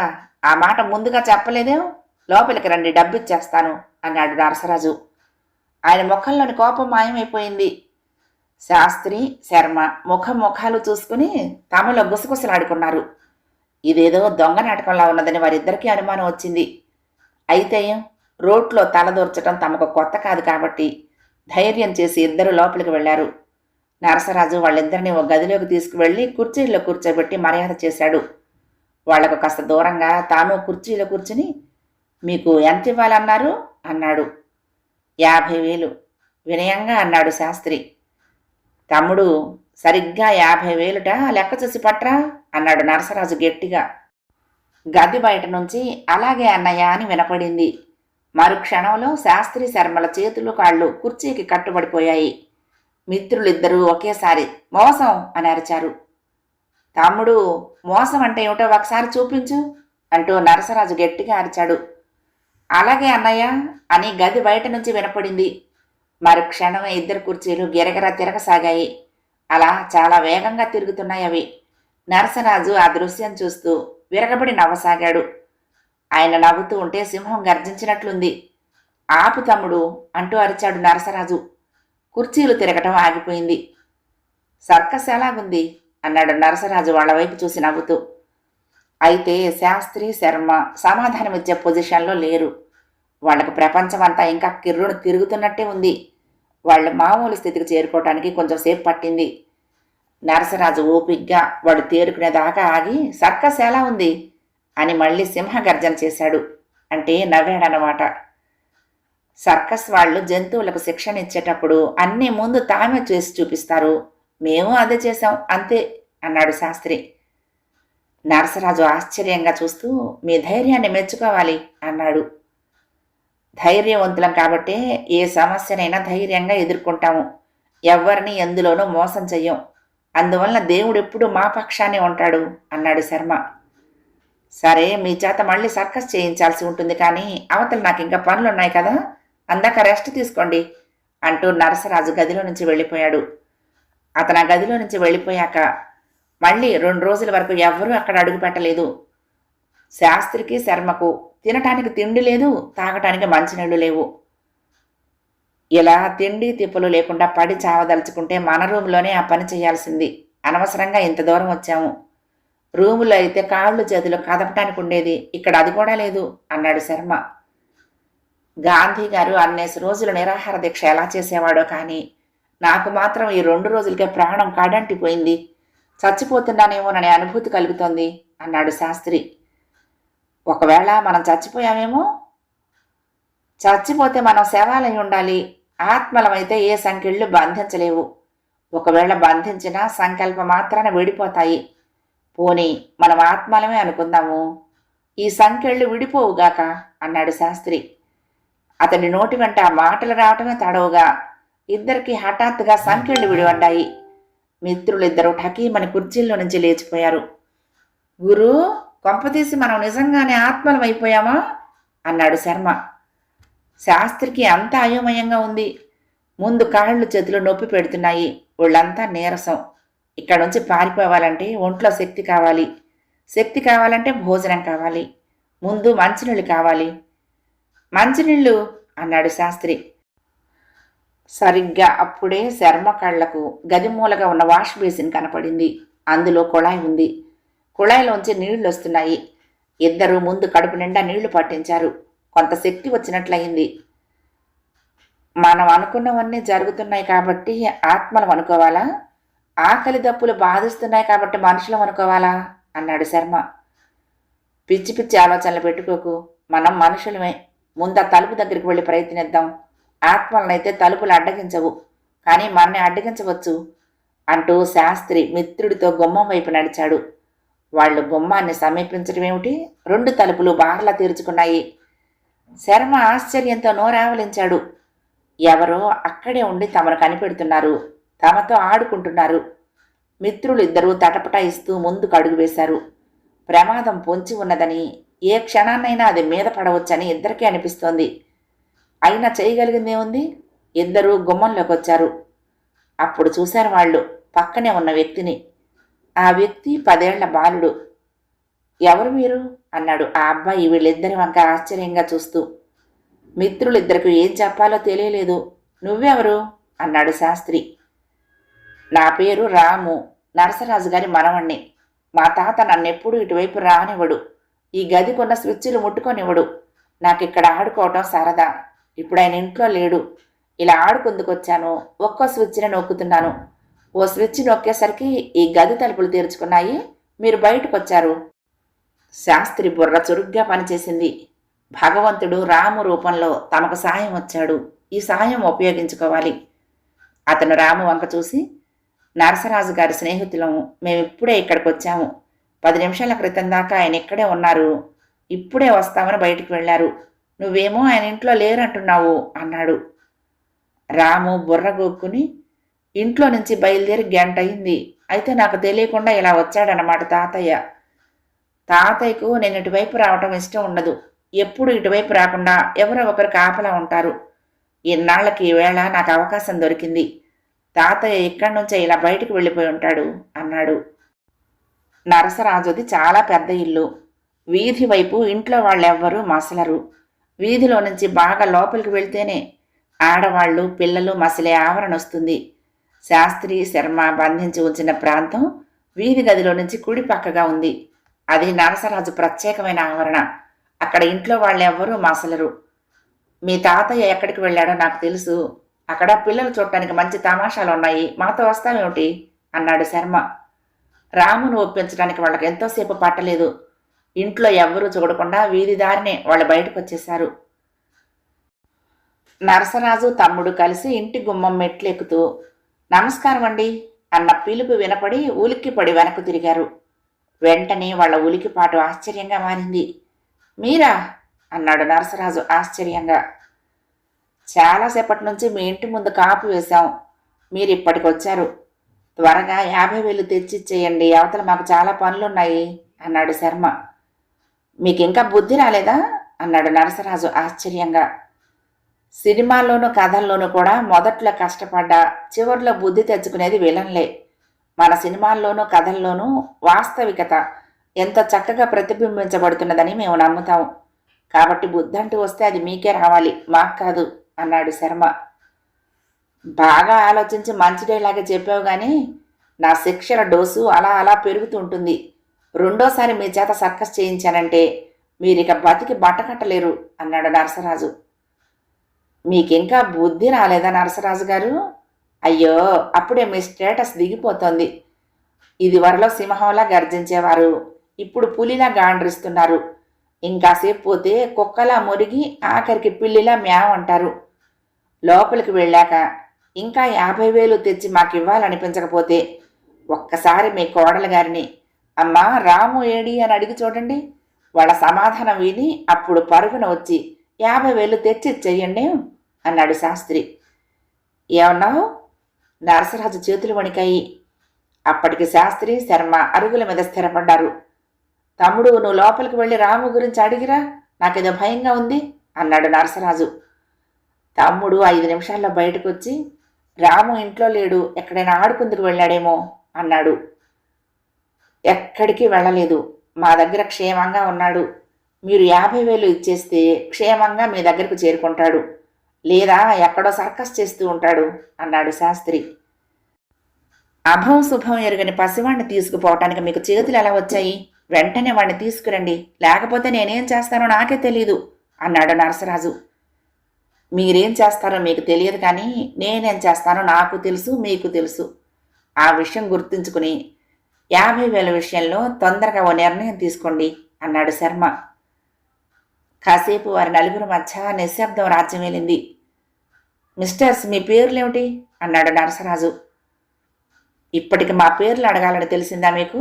ఆ మాట ముందుగా చెప్పలేదేం? లోపలికి రండి, డబ్బిచ్చేస్తాను అన్నాడు నరసరాజు. ఆయన ముఖంలోని కోపం మాయమైపోయింది. శాస్త్రి, శర్మ ముఖాలు చూసుకుని తమలో గుసగుసలాడుకున్నారు. ఇదేదో దొంగ నాటకంలా ఉన్నదని వారిద్దరికీ అనుమానం వచ్చింది. అయితే రోడ్లో తలదూర్చడం తమకు కొత్త కాదు కాబట్టి ధైర్యం చేసి ఇద్దరు లోపలికి వెళ్లారు. నరసరాజు వాళ్ళిద్దరినీ ఒక గదిలోకి తీసుకువెళ్లి కుర్చీల్లో కూర్చోబెట్టి మర్యాద చేశాడు. వాళ్లకు కాస్త దూరంగా తాను కుర్చీలో కూర్చుని, మీకు ఎంత ఇవ్వాలన్నారు అన్నాడు. 50,000 వినయంగా అన్నాడు శాస్త్రి. తమ్ముడు, సరిగ్గా 50,000ట, లెక్క చూసి పట్రా అన్నాడు నరసరాజు గట్టిగా. గది బయట నుంచి అలాగే అన్నయ్య అని వినపడింది. మరుక్షణంలో శాస్త్రి శర్మల చేతులు కాళ్ళు కుర్చీకి కట్టుబడిపోయాయి. మిత్రులిద్దరూ ఒకేసారి మోసం అని అరిచారు. తమ్ముడు, మోసం అంటే ఏమిటో ఒకసారి చూపించు అంటూ నరసరాజు గట్టిగా అరిచాడు. అలాగే అన్నయ్య అని గది బయట నుంచి వినపడింది. మరుక్షణమే ఇద్దరు కుర్చీలు గిరగిర తిరగసాగాయి. అలా చాలా వేగంగా తిరుగుతున్నాయి అవి. నరసరాజు ఆ దృశ్యం చూస్తూ విరగబడి నవ్వసాగాడు. ఆయన నవ్వుతూ ఉంటే సింహం గర్జించినట్లుంది. ఆపు తమ్ముడు అంటూ అరిచాడు నరసరాజు. కుర్చీలు తిరగటం ఆగిపోయింది. సర్కస్ ఎలాగుంది అన్నాడు నరసరాజు వాళ్ళ వైపు చూసి నవ్వుతూ. అయితే శాస్త్రి శర్మ సమాధానమిచ్చే పొజిషన్లో లేరు. వాళ్లకు ప్రపంచమంతా ఇంకా కిర్రును తిరుగుతున్నట్టే ఉంది. వాళ్ళు మామూలు స్థితికి చేరుకోవటానికి కొంచెం సేపు పట్టింది. నరసరాజు ఓపిగ్గా వాడు తేరుకునేదాకా ఆగి సర్కస్ ఎలా ఉంది అని మళ్ళీ సింహగర్జన చేశాడు. అంటే నవ్వాడనమాట. సర్కస్ వాళ్ళు జంతువులకు శిక్షణ ఇచ్చేటప్పుడు అన్నీ ముందు తామే చేసి చూపిస్తారు. మేము అదే చేశాం అంతే అన్నాడు శాస్త్రి. నరసరాజు ఆశ్చర్యంగా చూస్తూ మీ ధైర్యాన్ని మెచ్చుకోవాలి అన్నాడు. ధైర్యవంతులం కాబట్టే ఏ సమస్యనైనా ధైర్యంగా ఎదుర్కొంటాము. ఎవ్వరిని ఎందులోనూ మోసం చెయ్యం. అందువలన దేవుడెప్పుడు మా పక్షానే ఉంటాడు అన్నాడు శర్మ. సరే, మీ చేత మళ్ళీ సర్కస్ చేయించాల్సి ఉంటుంది, కానీ అవతల నాకు ఇంకా పనులున్నాయి కదా, అందాక రెస్ట్ తీసుకోండి అంటూ నరసరాజు గదిలో నుంచి వెళ్ళిపోయాడు. అతను ఆ గదిలో నుంచి వెళ్ళిపోయాక మళ్ళీ 2 రోజుల వరకు ఎవ్వరూ అక్కడ అడుగు పెట్టలేదు. శాస్త్రికి శర్మకు తినటానికి తిండి లేదు, తాగటానికి మంచినీళ్లు లేవు. ఇలా తిండి తిప్పులు లేకుండా పడి చావదలుచుకుంటే మన రూములోనే ఆ పని చేయాల్సింది. అనవసరంగా ఇంత దూరం వచ్చాము. రూములో అయితే కాళ్ళు చేతులు కదపటానికి ఉండేది, ఇక్కడ అది కూడా లేదు అన్నాడు శర్మ. గాంధీ గారు అన్నేసి రోజులు నిరాహార దీక్ష ఎలా చేసేవాడో కానీ నాకు మాత్రం ఈ 2 రోజులకే ప్రాణం కాడంటిపోయింది. చచ్చిపోతున్నానేమోననే అనుభూతి కలుగుతోంది అన్నాడు శాస్త్రి. ఒకవేళ మనం చచ్చిపోయామేమో? చచ్చిపోతే మనం శవాలై ఉండాలి. ఆత్మలమైతే ఏ సంకెళ్ళు బంధించలేవు. ఒకవేళ బంధించినా సంకల్ప మాత్రాన విడిపోతాయి. పోనీ మనం ఆత్మలమే అనుకుందాము. ఈ సంకెళ్ళు విడిపోవుగాక అన్నాడు శాస్త్రి. అతని నోటి వెంట ఆ మాటలు రావటమే తడవుగా ఇద్దరికి హఠాత్తుగా సంకెళ్ళు విడిపడ్డాయి. మిత్రులిద్దరూ ఠకీమని కుర్చీల్లో నుంచి లేచిపోయారు. గురూ, కొంపతీసి మనం నిజంగానే ఆత్మలం అయిపోయామా అన్నాడు శర్మ. శాస్త్రికి అంత అయోమయంగా ఉంది. ముందు కాళ్ళు చేతులు నొప్పి పెడుతున్నాయి. ఒళ్ళంతా నీరసం. ఇక్కడ నుంచి పారిపోవాలంటే ఒంట్లో శక్తి కావాలి. శక్తి కావాలంటే భోజనం కావాలి. ముందు మంచినీళ్ళు కావాలి. మంచినీళ్ళు అన్నాడు శాస్త్రి. సరిగ్గా అప్పుడే శర్మ కళ్లకు గది మూలగా ఉన్న వాష్ బేసిన్ కనపడింది. అందులో కుళాయి ఉంది. కుళాయిలోంచి నీళ్లు వస్తున్నాయి. ఇద్దరూ ముందు కడుపు నిండా నీళ్లు పట్టించారు. కొంత శక్తి వచ్చినట్లయింది. మనం అనుకున్నవన్నీ జరుగుతున్నాయి కాబట్టి ఆత్మలం అనుకోవాలా? ఆకలి దప్పులు బాధిస్తున్నాయి కాబట్టి మనుషులం అనుకోవాలా అన్నాడు శర్మ. పిచ్చి పిచ్చి ఆలోచనలు పెట్టుకోకు. మనం మనుషులమే. ముందు ఆ తలుపు దగ్గరికి వెళ్ళి ప్రయత్నిద్దాం. ఆత్మలనైతే తలుపులు అడ్డగించవు, కానీ మనని అడ్డగించవచ్చు అంటూ శాస్త్రి మిత్రుడితో గుమ్మం వైపు నడిచాడు. వాళ్ళు గుమ్మాన్ని సమీపించడమేమిటి, 2 తలుపులు బార్లా తెరుచుకున్నాయి. శర్మ ఆశ్చర్యంతో నోరావలించాడు. ఎవరో అక్కడే ఉండి తమను కనిపెడుతున్నారు, తమతో ఆడుకుంటున్నారు. మిత్రులిద్దరూ తటపటాయిస్తూ ముందుకు అడుగు వేశారు. ప్రమాదం పొంచి ఉన్నదని, ఏ క్షణాన్నైనా అది మీద పడవచ్చని ఇద్దరికీ అనిపిస్తోంది. అయినా చేయగలిగిందేముంది? ఇద్దరూ గుమ్మంలోకి వచ్చారు. అప్పుడు చూశారు వాళ్ళు పక్కనే ఉన్న వ్యక్తిని. ఆ వ్యక్తి 10 ఏళ్ల బాలుడు. ఎవరు మీరు అన్నాడు ఆ అబ్బాయి వీళ్ళిద్దరి వంక ఆశ్చర్యంగా చూస్తూ. మిత్రులిద్దరికి ఏం చెప్పాలో తెలియలేదు. నువ్వెవరు అన్నాడు శాస్త్రి. నా పేరు రాము, నరసరాజు గారి మనవణ్ణి. మా తాత నన్నెప్పుడూ ఇటువైపు రానివ్వడు. ఈ గదికున్న స్విచ్లు ముట్టుకొనివ్వడు. నాకిక్కడ ఆడుకోవటం సరదా. ఇప్పుడు ఆయన ఇంట్లో లేడు. ఇలా ఆడుకుందుకొచ్చాను. ఒక్కో స్విచ్ని నొక్కుతున్నాను. ఓ స్విచ్ నొక్కేసరికి ఈ గది తలుపులు తెరుచుకున్నాయి. మీరు బయటకు వచ్చారు. శాస్త్రి బుర్ర చురుగ్గా పనిచేసింది. భగవంతుడు రాము రూపంలో తమకు సాయం వచ్చాడు. ఈ సాయం ఉపయోగించుకోవాలి. అతను రాము వంక చూసి, నరసరాజు గారి స్నేహితులం. మేమిప్పుడే ఇక్కడికి వచ్చాము. 10 నిమిషాల క్రితం దాకా ఆయన ఇక్కడే ఉన్నారు. ఇప్పుడే వస్తామని బయటికి వెళ్లారు. నువ్వేమో ఆయన ఇంట్లో లేరంటున్నావు అన్నాడు. రాము బుర్రగోక్కుని, ఇంట్లో నుంచి బయలుదేరి గంటయింది. అయితే నాకు తెలియకుండా ఇలా వచ్చాడన్నమాట తాతయ్య. తాతయ్యకు నేను ఇటువైపు రావటం ఇష్టం ఉండదు. ఎప్పుడు ఇటువైపు రాకుండా ఎవరో ఒకరు కాపలా ఉంటారు. ఇన్నాళ్లకి ఈవేళ నాకు అవకాశం దొరికింది. తాతయ్య ఇక్కడి నుంచే ఇలా బయటికి వెళ్ళిపోయి ఉంటాడు అన్నాడు. నరసరాజుది చాలా పెద్ద ఇల్లు. వీధి వైపు ఇంట్లో వాళ్ళెవ్వరూ మసలరు. వీధిలో నుంచి బాగా లోపలికి వెళ్తేనే ఆడవాళ్లు పిల్లలు మసలే ఆవరణ వస్తుంది. శాస్త్రి శర్మ బంధించి ఉంచిన ప్రాంతం వీధి గదిలో నుంచి కుడి పక్కగా ఉంది. అది నరసరాజు ప్రత్యేకమైన ఆవరణ. అక్కడ ఇంట్లో వాళ్ళెవ్వరూ మసలరు. మీ తాతయ్య ఎక్కడికి వెళ్ళాడో నాకు తెలుసు. అక్కడ పిల్లలు చూడటానికి మంచి తమాషాలున్నాయి. మాతో వస్తావేమిటి అన్నాడు శర్మ. రామును ఒప్పించడానికి వాళ్ళకి ఎంతోసేపు పట్టలేదు. ఇంట్లో ఎవ్వరూ చూడకుండా వీధి దారినే వాళ్ళు బయటకు వచ్చేశారు. నరసరాజు తమ్ముడు కలిసి ఇంటి గుమ్మం మెట్లెక్కుతూ నమస్కారం అండి అన్న పిలుపు వినపడి ఉలిక్కిపడి వెనక్కు తిరిగారు. వెంటనే వాళ్ళ ఉలికిపాటు ఆశ్చర్యంగా మారింది. మీరా అన్నాడు నరసరాజు ఆశ్చర్యంగా. చాలాసేపటి నుంచి మీ ఇంటి ముందు కాపు వేశాం. మీరు ఇప్పటికొచ్చారు. త్వరగా 50,000 తెచ్చిచ్చేయండి. అవతల మాకు చాలా పనులున్నాయి అన్నాడు శర్మ. మీకింకా బుద్ధి రాలేదా అన్నాడు నరసరాజు ఆశ్చర్యంగా. సినిమాల్లోనూ కథల్లోనూ కూడా మొదట్లో కష్టపడ్డా చివర్లో బుద్ధి తెచ్చుకునేది విలన్లే. మన సినిమాల్లోనూ కథల్లోనూ వాస్తవికత ఎంత చక్కగా ప్రతిబింబించబడుతున్నదని మేము నమ్ముతాం. కాబట్టి బుద్ధంటూ వస్తే అది మీకే రావాలి, మాకు కాదు అన్నాడు శర్మ. బాగా ఆలోచించి మంచి డైలాగే చెప్పావు కానీ నా శిక్షల డోసు అలా అలా పెరుగుతుంటుంది. రెండోసారి మీ చేత సర్కస్ చేయించానంటే మీరిక బతికి బట్టకట్టలేరు అన్నాడు నరసరాజు. మీకింకా బుద్ధి రాలేదా నరసరాజు గారు? అయ్యో, అప్పుడే మీ స్టేటస్ దిగిపోతోంది. ఇదివరలో సింహంలా గర్జించేవారు, ఇప్పుడు పులిలా గాండ్రిస్తున్నారు. ఇంకాసేపు పోతే కుక్కలా మురిగి ఆఖరికి పిల్లిలా మ్యావ్ అంటారు. లోపలికి వెళ్ళాక ఇంకా 50,000 తెచ్చి మాకివ్వాలనిపించకపోతే ఒక్కసారి మీ కోడలు గారిని అమ్మా రాము ఏడి అని అడిగి చూడండి. వాళ్ళ సమాధానం విని అప్పుడు పరుగున వచ్చి 50,000 తెచ్చి చెయ్యండి అన్నాడు శాస్త్రి. ఏమన్నావు? నరసరాజు చేతులు వణికాయి. అప్పటికి శాస్త్రి శర్మ అరుగుల మీద స్థిరపడ్డారు. తమ్ముడు, నువ్వు లోపలికి వెళ్ళి రాము గురించి అడిగిరా, నాకేదో భయంగా ఉంది అన్నాడు నరసరాజు. తమ్ముడు 5 నిమిషాల్లో బయటకు వచ్చి రాము ఇంట్లో లేడు, ఎక్కడైనా ఆడుకుందుకు వెళ్ళాడేమో అన్నాడు. ఎక్కడికి వెళ్ళలేదు, మా దగ్గర క్షేమంగా ఉన్నాడు. మీరు 50,000 ఇచ్చేస్తే క్షేమంగా మీ దగ్గరకు చేరుకుంటాడు, లేదా ఎక్కడో సర్కస్ చేస్తూ ఉంటాడు అన్నాడు శాస్త్రి. అభం శుభం ఎరుగని పసివాణ్ణి తీసుకుపోవటానికి మీకు చేతులు ఎలా వచ్చాయి? వెంటనే వాణ్ణి తీసుకురండి, లేకపోతే నేనేం చేస్తానో నాకే తెలీదు అన్నాడు నరసరాజు. మీరేం చేస్తారో మీకు తెలియదు కానీ నేనేం చేస్తానో నాకు తెలుసు, మీకు తెలుసు. ఆ విషయం గుర్తుంచుకుని 50,000 విషయంలో తొందరగా ఓ నిర్ణయం తీసుకోండి అన్నాడు శర్మ. కాసేపు వారి నలుగురు మధ్య నిశ్శబ్దం రాజ్యం వెళ్ళింది. మిస్టర్స్, మీ పేర్లేమిటి అన్నాడు నరసరాజు. ఇప్పటికి మా పేర్లు అడగాలని తెలిసిందా మీకు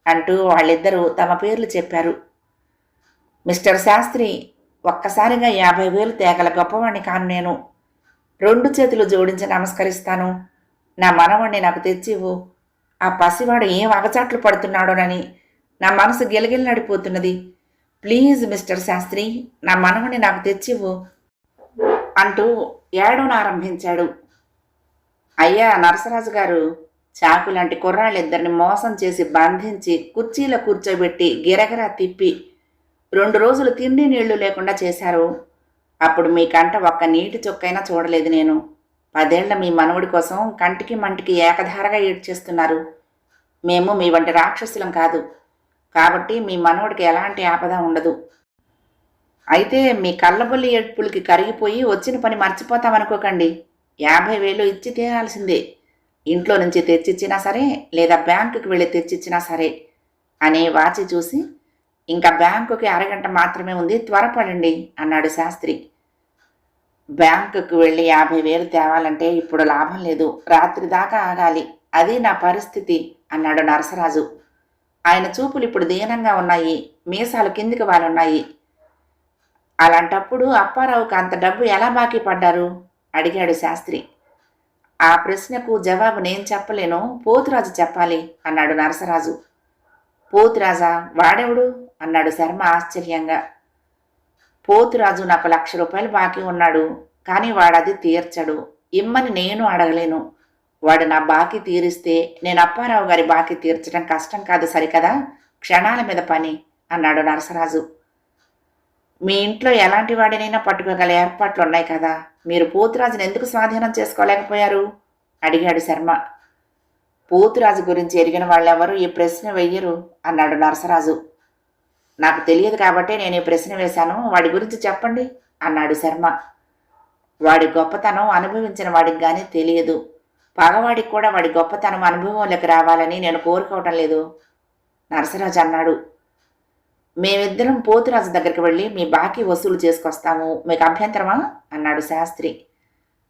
అంటూ వాళ్ళిద్దరూ తమ పేర్లు చెప్పారు. మిస్టర్ శాస్త్రి, ఒక్కసారిగా 50,000 తేగల గొప్పవాణ్ణి కాను నేను. 2 చేతులు జోడించి నమస్కరిస్తాను. నా మనవాణ్ణి నాకు తెచ్చివు. ఆ పసివాడు ఏం అగచాట్లు పడుతున్నాడోనని నా మనసు గిలగిలనడిపోతున్నది. ప్లీజ్ మిస్టర్ శాస్త్రి, నా మనవని నాకు తెచ్చివు అంటూ ఏడవనారంభించాడు. అయ్యా నరసరాజు గారు, చాకులాంటి కుర్రాళ్ళిద్దరిని మోసం చేసి బంధించి కుర్చీలో కూర్చోబెట్టి గిరగిరా తిప్పి 2 రోజులు తిండి నీళ్లు లేకుండా చేశారు. అప్పుడు మీ కంట ఒక్క నీటి చుక్కైనా చూడలేదు నేను. 10 ఏళ్ల మీ మనవుడి కోసం కంటికి మంటికి ఏకధారగా ఏడ్చేస్తున్నారు. మేము మీ వంటి రాక్షసులం కాదు, కాబట్టి మీ మనవుడికి ఎలాంటి ఆపద ఉండదు. అయితే మీ కళ్ళబొల్లి ఏడ్పులకి కరిగిపోయి వచ్చిన పని మర్చిపోతామనుకోకండి. 50,000 ఇచ్చి తీరాల్సిందే. ఇంట్లో నుంచి తెచ్చిచ్చినా సరే, లేదా బ్యాంకుకి వెళ్ళి తెచ్చిచ్చినా సరే అనే వాచి చూసి, ఇంకా బ్యాంకుకి అరగంట మాత్రమే ఉంది, త్వరపడండి అన్నాడు శాస్త్రి. బ్యాంకుకు వెళ్ళి 50,000 తేవాలంటే ఇప్పుడు లాభం లేదు, రాత్రి దాకా ఆగాలి అది నా పరిస్థితి అన్నాడు నరసరాజు. ఆయన చూపులు ఇప్పుడు దీనంగా ఉన్నాయి. మీసాలు కిందికి వాలున్నాయి. అలాంటప్పుడు అప్పారావుకు అంత డబ్బు ఎలా బాకీ పడ్డారు అడిగాడు శాస్త్రి. ఆ ప్రశ్నకు జవాబు నేను చెప్పలేను, పోతురాజు చెప్పాలి అన్నాడు నరసరాజు. పోతురాజా? వాడెవడు అన్నాడు శర్మ ఆశ్చర్యంగా. పోతురాజు నాకు ₹1,00,000 బాకీ ఉన్నాడు. కానీ వాడది తీర్చడు. ఇమ్మని నేను అడగలేను. వాడు నా బాకీ తీరిస్తే నేను అప్పారావు గారి బాకీ తీర్చడం కష్టం కాదు సరికదా, క్షణాల మీద పని అన్నాడు నరసరాజు. మీ ఇంట్లో ఎలాంటి వాడినైనా పట్టుకోగల ఏర్పాట్లున్నాయి కదా, మీరు పోతురాజును ఎందుకు స్వాధీనం చేసుకోలేకపోయారు అడిగాడు శర్మ. పోతురాజు గురించి ఎరిగిన వాళ్ళెవరూ ఈ ప్రశ్న వెయ్యరు అన్నాడు నరసరాజు. నాకు తెలియదు కాబట్టే నేను ఈ ప్రశ్న వేశాను, వాడి గురించి చెప్పండి అన్నాడు శర్మ. వాడి గొప్పతనం అనుభవించిన వాడికి కానీ తెలియదు. పగవాడికి కూడా వాడి గొప్పతనం అనుభవంలోకి రావాలని నేను కోరుకోవటం లేదు నరసరాజు అన్నాడు. మేమిద్దరం పోతురాజు దగ్గరికి వెళ్ళి మీ బాకీ వసూలు చేసుకొస్తాము, మీకు అభ్యంతరమా అన్నాడు శాస్త్రి.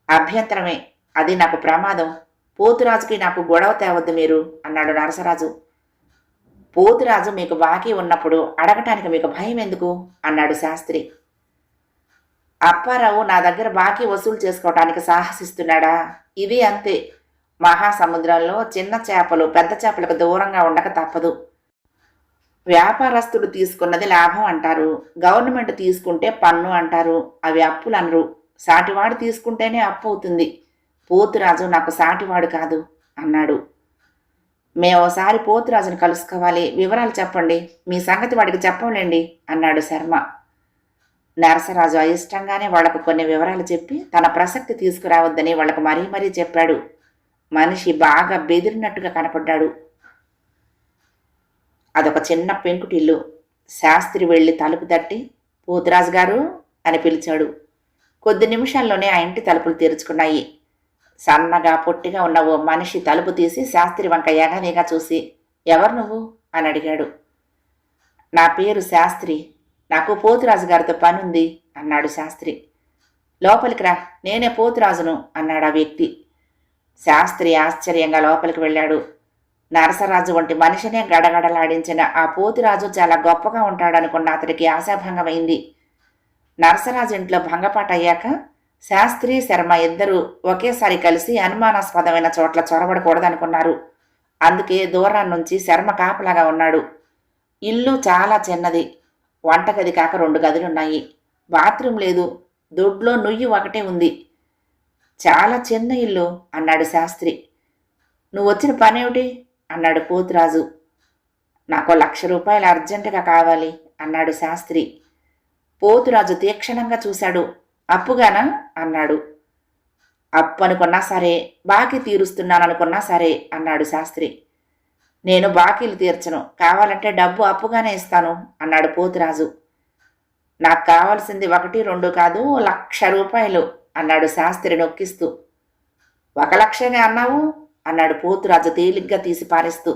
అభ్యంతరమే, అది నాకు ప్రమాదం. పోతురాజుకి నాకు గొడవ తేవద్దు మీరు అన్నాడు నరసరాజు. పోతురాజు మీకు బాకీ ఉన్నప్పుడు అడగటానికి మీకు భయం ఎందుకు అన్నాడు శాస్త్రి. అప్పారావు నా దగ్గర బాకీ వసూలు చేసుకోవటానికి సాహసిస్తున్నాడా? ఇది అంతే. మహాసముద్రంలో చిన్న చేపలు పెద్ద చేపలకు దూరంగా ఉండక తప్పదు. వ్యాపారస్తుడు తీసుకున్నది లాభం అంటారు, గవర్నమెంట్ తీసుకుంటే పన్ను అంటారు. అవి అప్పులు అనరు. సాటివాడు తీసుకుంటేనే అప్పు అవుతుంది. పోతురాజు నాకు సాటివాడు కాదు అన్నాడు. మేమోసారి పోతురాజును కలుసుకోవాలి, వివరాలు చెప్పండి, మీ సంగతి వాడికి చెప్పండి అన్నాడు శర్మ. నరసరాజు అయిష్టంగానే వాళ్లకు కొన్ని వివరాలు చెప్పి తన ప్రసక్తి తీసుకురావద్దని వాళ్లకు మరీ మరీ చెప్పాడు. మనిషి బాగా బెదిరినట్టుగా కనపడ్డాడు. అదొక చిన్న పెంకుటిల్లు. శాస్త్రి వెళ్ళి తలుపు తట్టి పోతురాజు గారు అని పిలిచాడు. కొద్ది నిమిషాల్లోనే ఆ ఇంటి తలుపులు తెరుచుకున్నాయి. సన్నగా పొట్టిగా ఉన్న ఓ మనిషి తలుపు తీసి శాస్త్రి వంక ఎగనేగా చూసి, ఎవరు నువ్వు అని అడిగాడు. నా పేరు శాస్త్రి, నాకు పోతురాజు గారితో పనుంది అన్నాడు శాస్త్రి. లోపలికి రా, నేనే పోతురాజును అన్నాడు ఆ వ్యక్తి. శాస్త్రి ఆశ్చర్యంగా లోపలికి వెళ్ళాడు. నరసరాజు వంటి మనిషినే గడగడలాడించిన ఆ పోతురాజు చాలా గొప్పగా ఉంటాడనుకున్న అతడికి ఆశాభంగమైంది. నరసరాజు ఇంట్లో భంగపాటయ్యాక శాస్త్రి శర్మ ఇద్దరూ ఒకేసారి కలిసి అనుమానాస్పదమైన చోట్ల చొరబడకూడదనుకున్నారు. అందుకే దూరాన్నుంచి శర్మ కాపలాగా ఉన్నాడు. ఇల్లు చాలా చిన్నది. వంటగది కాక 2 గదులున్నాయి. బాత్రూం లేదు. దొడ్లో నుయ్యి ఒకటే ఉంది. చాలా చిన్న ఇల్లు అన్నాడు శాస్త్రి. నువ్వు వచ్చిన పనేమిటి అన్నాడు పోతురాజు. నాకు ₹1,00,000 అర్జెంటుగా కావాలి అన్నాడు శాస్త్రి. పోతురాజు తీక్షణంగా చూశాడు. అప్పుగానా అన్నాడు. అప్పు అనుకున్నా సరే, బాకీ తీరుస్తున్నాననుకున్నా సరే అన్నాడు శాస్త్రి. నేను బాకీలు తీర్చను, కావాలంటే డబ్బు అప్పుగానే ఇస్తాను అన్నాడు పోతురాజు. నాకు కావాల్సింది 1, 2 కాదు, ₹1,00,000 అన్నాడు శాస్త్రి నొక్కిస్తూ. 1,00,000 అన్నావు అన్నాడు పోతురాజు తేలిగ్గా తీసి పారేస్తూ.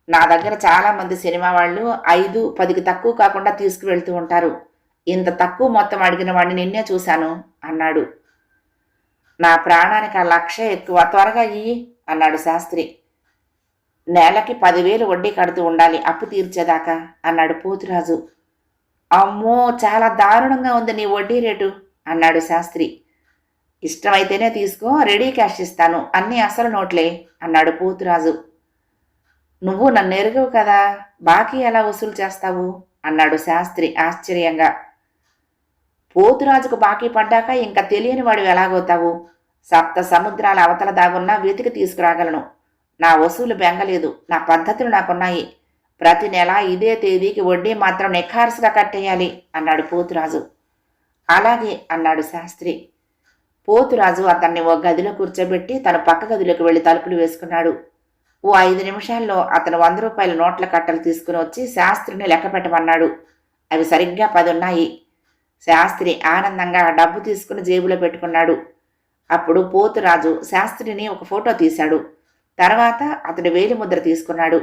నా దగ్గర చాలామంది సినిమా వాళ్ళు 5, 10కి తక్కువ కాకుండా తీసుకువెళ్తూ ఉంటారు. ఇంత తక్కువ మొత్తం అడిగిన వాడిని నిన్నే చూశాను అన్నాడు. నా ప్రాణానికి ఆ 1,00,000 ఎక్కువ, త్వరగా ఇయ్యి అన్నాడు శాస్త్రి. నెలకి 10,000 వడ్డీ కడుతూ ఉండాలి అప్పు తీర్చేదాకా అన్నాడు పోతురాజు. అమ్మో, చాలా దారుణంగా ఉంది నీ వడ్డీ రేటు అన్నాడు శాస్త్రి. ఇష్టమైతేనే తీసుకో, రెడీ క్యాష్ ఇస్తాను, అన్నీ అసలు నోట్లే అన్నాడు పోతురాజు. నువ్వు నన్ను ఎరుగవు కదా, బాకీ ఎలా వసూలు చేస్తావు అన్నాడు శాస్త్రి ఆశ్చర్యంగా. పోతురాజుకు బాకీ పడ్డాక ఇంకా తెలియని వాడు ఎలాగవుతావు? 7 సముద్రాల అవతల దాగున్నా వెతికి తీసుకురాగలను. నా వసూలు బెంగలేదు, నా పద్ధతులు నాకున్నాయి. ప్రతి నెల ఇదే తేదీకి వడ్డీ మాత్రం నిఖార్సుగా కట్టేయాలి అన్నాడు పోతురాజు. అలాగే అన్నాడు శాస్త్రి. పోతురాజు అతన్ని ఓ గదిలో కూర్చోబెట్టి తన పక్క గదిలోకి వెళ్లి తలుపులు వేసుకున్నాడు. ఓ 5 నిమిషాల్లో అతను ₹100 నోట్ల కట్టలు తీసుకుని వచ్చి శాస్త్రిని లెక్క పెట్టమన్నాడు. అవి సరిగ్గా 10 ఉన్నాయి. శాస్త్రి ఆనందంగా డబ్బు తీసుకుని జేబులో పెట్టుకున్నాడు. అప్పుడు పోతురాజు శాస్త్రిని ఒక ఫోటో తీశాడు. తర్వాత అతడి వేలిముద్ర తీసుకున్నాడు.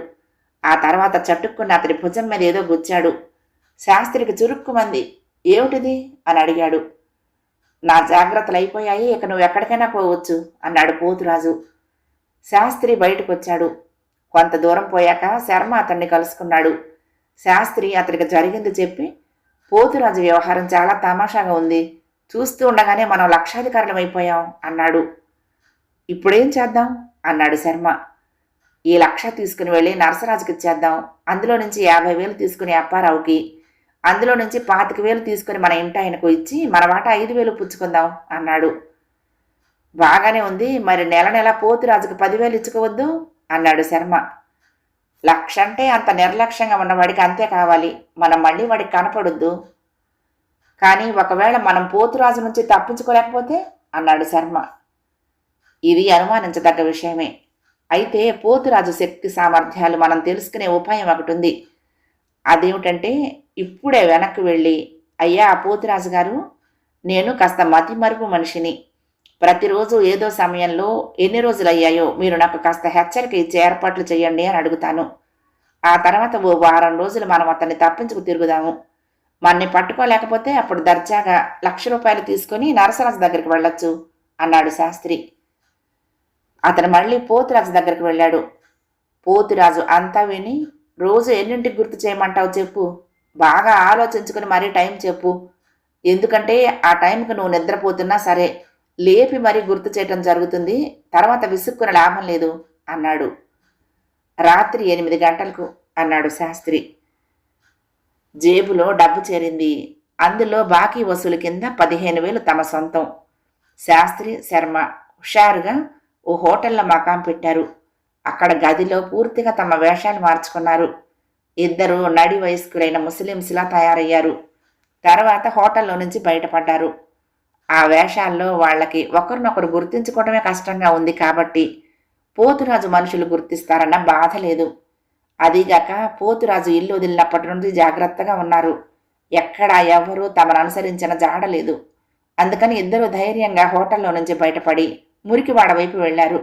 ఆ తర్వాత చటుక్కుని అతడి భుజం మీద ఏదో గుచ్చాడు. శాస్త్రికి చురుక్కుమంది. ఏమిటిది అని అడిగాడు. నా జాగ్రత్తలు అయిపోయాయి, ఇక నువ్వు ఎక్కడికైనా పోవచ్చు అన్నాడు పోతురాజు. శాస్త్రి బయటకొచ్చాడు. కొంత దూరం పోయాక శర్మ అతన్ని కలుసుకున్నాడు. శాస్త్రి అతడికి జరిగింది చెప్పి, పోతురాజు వ్యవహారం చాలా తమాషాగా ఉంది. చూస్తూ ఉండగానే మనం లక్షాధికారులం అయిపోయాం అన్నాడు. ఇప్పుడేం చేద్దాం అన్నాడు శర్మ. ఈ 1,00,000 తీసుకుని వెళ్ళి నరసరాజుకి ఇచ్చేద్దాం. అందులో నుంచి 50,000 తీసుకుని అప్పారావుకి, అందులో నుంచి 25,000 తీసుకుని మన ఇంటి ఆయనకు ఇచ్చి మన వాటా 5,000 పుచ్చుకుందాం అన్నాడు. బాగానే ఉంది, మరి నెల నెల పోతురాజుకు 10,000 ఇచ్చుకోవద్దు అన్నాడు శర్మ. 1,00,000 అంటే అంత నిర్లక్ష్యంగా ఉన్నవాడికి అంతే కావాలి. మనం మళ్ళీ వాడికి కనపడొద్దు. కానీ ఒకవేళ మనం పోతురాజు నుంచి తప్పించుకోలేకపోతే అన్నాడు శర్మ. ఇది అనుమానించదగ్గ విషయమే. అయితే పోతురాజు శక్తి సామర్థ్యాలు మనం తెలుసుకునే ఉపాయం ఒకటి ఉంది. అదేమిటంటే ఇప్పుడే వెనక్కి వెళ్ళి, అయ్యా పోతురాజు గారు, నేను కాస్త మతిమరుపు మనిషిని. ప్రతిరోజు ఏదో సమయంలో ఎన్ని రోజులయ్యాయో మీరు నాకు కాస్త హెచ్చరిక ఇచ్చే ఏర్పాట్లు చేయండి అని అడుగుతాను. ఆ తర్వాత ఓ వారం రోజులు మనం అతన్ని తప్పించుకు తిరుగుదాము. మన్ని పట్టుకోలేకపోతే అప్పుడు దర్జాగా 1,00,000 రూపాయలు తీసుకుని నరసరాజు దగ్గరికి వెళ్ళొచ్చు అన్నాడు శాస్త్రి. అతను మళ్ళీ పోతురాజు దగ్గరికి వెళ్ళాడు. పోతురాజు అంతా విని, రోజు ఎన్నింటికి గుర్తు చేయమంటావు చెప్పు, బాగా ఆలోచించుకుని మరీ టైం చెప్పు. ఎందుకంటే ఆ టైంకి నువ్వు నిద్రపోతున్నా సరే లేపి మరీ గుర్తు చేయటం జరుగుతుంది. తర్వాత విసుక్కున లాభం లేదు అన్నాడు. రాత్రి 8 గంటలకు అన్నాడు శాస్త్రి. జేబులో డబ్బు చేరింది. అందులో బాకీ వసూలు కింద 15,000 తమ సొంతం. శాస్త్రి శర్మ హుషారుగా ఓ హోటల్లో మకాం పెట్టారు. అక్కడ గదిలో పూర్తిగా తమ వేషాలు మార్చుకున్నారు. ఇద్దరు నడి వయస్కులైన ముస్లింస్లా తయారయ్యారు. తర్వాత హోటల్లో నుంచి బయటపడ్డారు. ఆ వేషాల్లో వాళ్ళకి ఒకరినొకరు గుర్తించుకోవడమే కష్టంగా ఉంది కాబట్టి పోతురాజు మనుషులు గుర్తిస్తారన్న బాధ లేదు. అదీగాక పోతురాజు ఇల్లు వదిలినప్పటి నుండి జాగ్రత్తగా ఉన్నారు. ఎక్కడా ఎవరూ తమను అనుసరించిన జాడలేదు. అందుకని ఇద్దరు ధైర్యంగా హోటల్లో నుంచి బయటపడి మురికివాడ వైపు వెళ్లారు.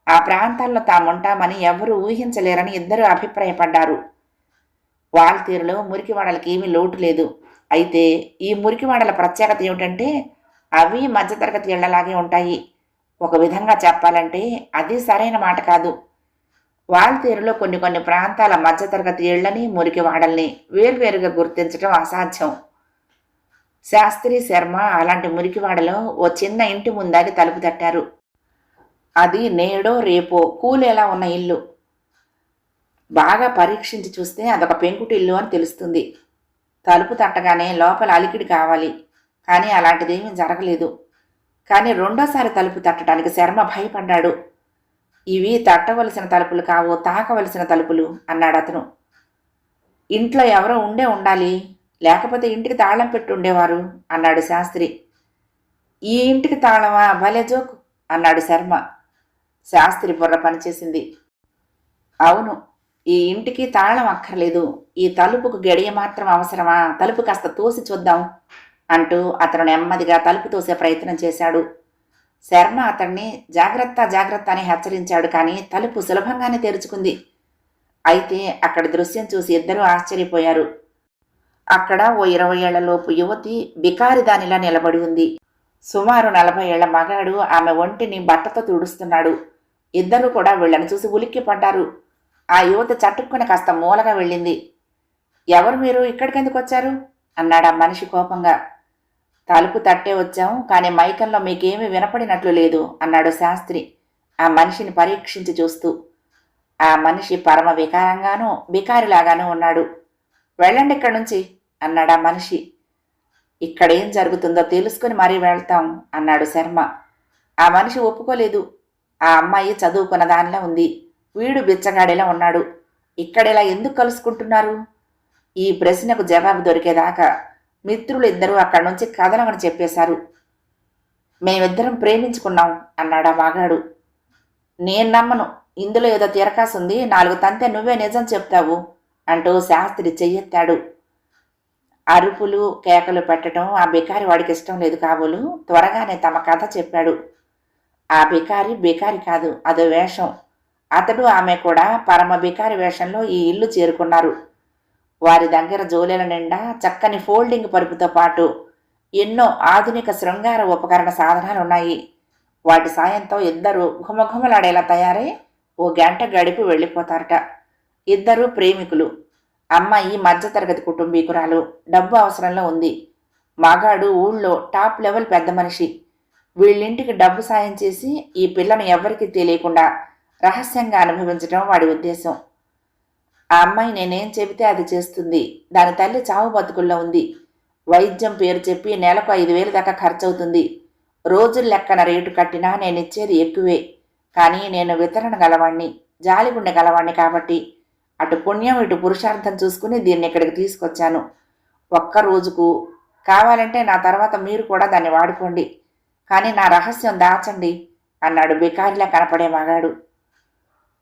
ఆ ప్రాంతాల్లో తాముంటామని ఎవరూ ఊహించలేరని ఇద్దరూ అభిప్రాయపడ్డారు. వాల్తీరులో మురికివాడలకి ఏమీ లోటు లేదు. అయితే ఈ మురికివాడల ప్రత్యేకత ఏమిటంటే అవి మధ్యతరగతి ఇళ్లలాగే ఉంటాయి. ఒక విధంగా చెప్పాలంటే అది సరైన మాట కాదు. వాల్తీరులో కొన్ని ప్రాంతాల మధ్యతరగతి ఇళ్లని మురికివాడల్ని వేర్వేరుగా గుర్తించడం అసాధ్యం. శాస్త్రి శర్మ అలాంటి మురికివాడలో ఓ చిన్న ఇంటి ముందాగి తలుపు తట్టారు. అది నేడో రేపో కూలేలా ఉన్న ఇల్లు. బాగా పరీక్షించి చూస్తే అదొక పెంకుటిల్లు అని తెలుస్తుంది. తలుపు తట్టగానే లోపల అలికిడి కావాలి. కానీ అలాంటిదేమీ జరగలేదు. కానీ రెండోసారి తలుపు తట్టడానికి శర్మ భయపడ్డాడు. ఇవి తట్టవలసిన తలుపులు కావు, తాకవలసిన తలుపులు అన్నాడు అతను. ఇంట్లో ఎవరో ఉండాలి, లేకపోతే ఇంటికి తాళం పెట్టి ఉండేవారు అన్నాడు శాస్త్రి. ఈ ఇంటికి తాళమా, భలే జోకు అన్నాడు శర్మ. శాస్త్రి బుర్ర పనిచేసింది. అవును, ఈ ఇంటికి తాళం అక్కర్లేదు, ఈ తలుపుకు గడియ మాత్రం అవసరమా, తలుపు కాస్త తోసి చూద్దాం అంటూ అతను నెమ్మదిగా తలుపు తోసే ప్రయత్నం చేశాడు. శర్మ అతన్ని జాగ్రత్త అని హెచ్చరించాడు. కానీ తలుపు సులభంగానే తెరుచుకుంది. అయితే అక్కడ దృశ్యం చూసి ఇద్దరూ ఆశ్చర్యపోయారు. అక్కడ ఓ 20 ఏళ్లలోపు యువతి బికారిదానిలా నిలబడి ఉంది. సుమారు 40 ఏళ్ల మగాడు ఆమె ఒంటిని బట్టతో తుడుస్తున్నాడు. ఇద్దరు కూడా వీళ్ళని చూసి ఉలిక్కి పడ్డారు. ఆ యువతి చటుక్కుని కాస్త మూలగా వెళ్ళింది. ఎవరు మీరు, ఇక్కడికెందుకు వచ్చారు అన్నాడు ఆ మనిషి కోపంగా. తలుపు తట్టే వచ్చాం, కానీ మైకంలో మీకేమీ వినపడినట్లు లేదు అన్నాడు శాస్త్రి ఆ మనిషిని పరీక్షించి చూస్తూ. ఆ మనిషి పరమ వికారంగానూ బికారిలాగానూ ఉన్నాడు. వెళ్ళండి ఇక్కడి నుంచి అన్నాడు ఆ మనిషి. ఇక్కడేం జరుగుతుందో తెలుసుకుని మరీ వెళ్తాం అన్నాడు శర్మ. ఆ మనిషి ఒప్పుకోలేదు. ఆ అమ్మాయి చదువుకున్న దానిలా ఉంది, వీడు బిచ్చగాడిలా ఉన్నాడు. ఇక్కడిలా ఎందుకు కలుసుకుంటున్నారు? ఈ ప్రశ్నకు జవాబు దొరికేదాకా మిత్రులు ఇద్దరూ అక్కడి నుంచి కదలమని చెప్పేశారు. మేమిద్దరం ప్రేమించుకున్నాం అన్నాడు ఆ మగాడు. నేను నమ్మను, ఇందులో ఏదో తిరకాసుంది, 4 తంతే నువ్వే నిజం చెప్తావు అంటూ శాస్త్రి చెయ్యెత్తాడు. అరుపులు కేకలు పెట్టడం ఆ బికారి వాడికి ఇష్టం లేదు కాబోలు త్వరగానే తమ కథ చెప్పాడు. ఆ బికారి కాదు, అదో వేషం. అతడు ఆమె కూడా పరమ బికారి వేషంలో ఈ ఇల్లు చేరుకున్నారు. వారి దగ్గర జోలెల నిండా చక్కని ఫోల్డింగ్ పరుపుతో పాటు ఎన్నో ఆధునిక శృంగార ఉపకరణ సాధనాలున్నాయి. వాటి సాయంతో ఇద్దరూ ఘుమఘుమలాడేలా తయారై ఓ గంట గడిపి వెళ్ళిపోతారట. ఇద్దరూ ప్రేమికులు. అమ్మాయి మధ్యతరగతి కుటుంబీకురాలు, డబ్బు అవసరంలో ఉంది. మగాడు ఊళ్ళో టాప్ లెవెల్ పెద్ద మనిషి. వీళ్ళింటికి డబ్బు సాయం చేసి ఈ పిల్లను ఎవ్వరికీ తెలియకుండా రహస్యంగా అనుభవించడం వాడి ఉద్దేశం. ఆ అమ్మాయి నేనేం చెబితే అది చేస్తుంది. దాని తల్లి చావు బతుకుల్లో ఉంది. వైద్యం పేరు చెప్పి నెలకు 5,000 దాకా ఖర్చవుతుంది. రోజుల లెక్కన రేటు కట్టినా నేనిచ్చేది ఎక్కువే. కానీ నేను వితరణ గలవాణ్ణి, జాలిగుండె గలవాణ్ణి కాబట్టి అటు పుణ్యం ఇటు పురుషార్థం చూసుకుని దీన్ని ఇక్కడికి తీసుకొచ్చాను. ఒక్క రోజుకు కావాలంటే నా తర్వాత మీరు కూడా దాన్ని వాడుకోండి. కానీ నా రహస్యం దాచండి అన్నాడు బికారిలా కనపడే మగాడు.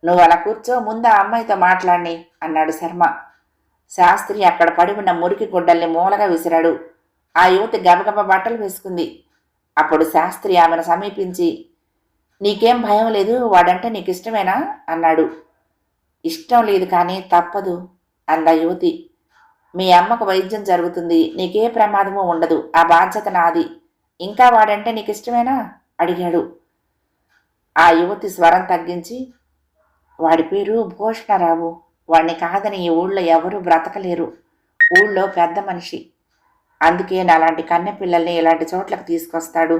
నువ్వు అలా కూర్చో, ముందు ఆ అమ్మాయితో మాట్లాడిని అన్నాడు శర్మ. శాస్త్రి అక్కడ పడి ఉన్న మురికి గుడ్డల్ని మూలగా విసిరాడు. ఆ యువతి గబగబ బట్టలు వేసుకుంది. అప్పుడు శాస్త్రి ఆమెను సమీపించి, నీకేం భయం లేదు, వాడంటే నీకు ఇష్టమేనా అన్నాడు. ఇష్టం లేదు కానీ తప్పదు అంద యువతి. మీ అమ్మకు వైద్యం జరుగుతుంది, నీకే ప్రమాదమూ ఉండదు, ఆ బాధ్యత నాది. ఇంకా వాడంటే నీకు ఇష్టమేనా అడిగాడు. ఆ యువతి స్వరం తగ్గించి, వాడి పేరు భూషణరావు. వాడిని కాదని ఈ ఊళ్ళో ఎవరూ బ్రతకలేరు. ఊళ్ళో పెద్ద మనిషి. అందుకే నాలాంటి కన్నెపిల్లల్ని ఇలాంటి చోట్లకు తీసుకొస్తాడు.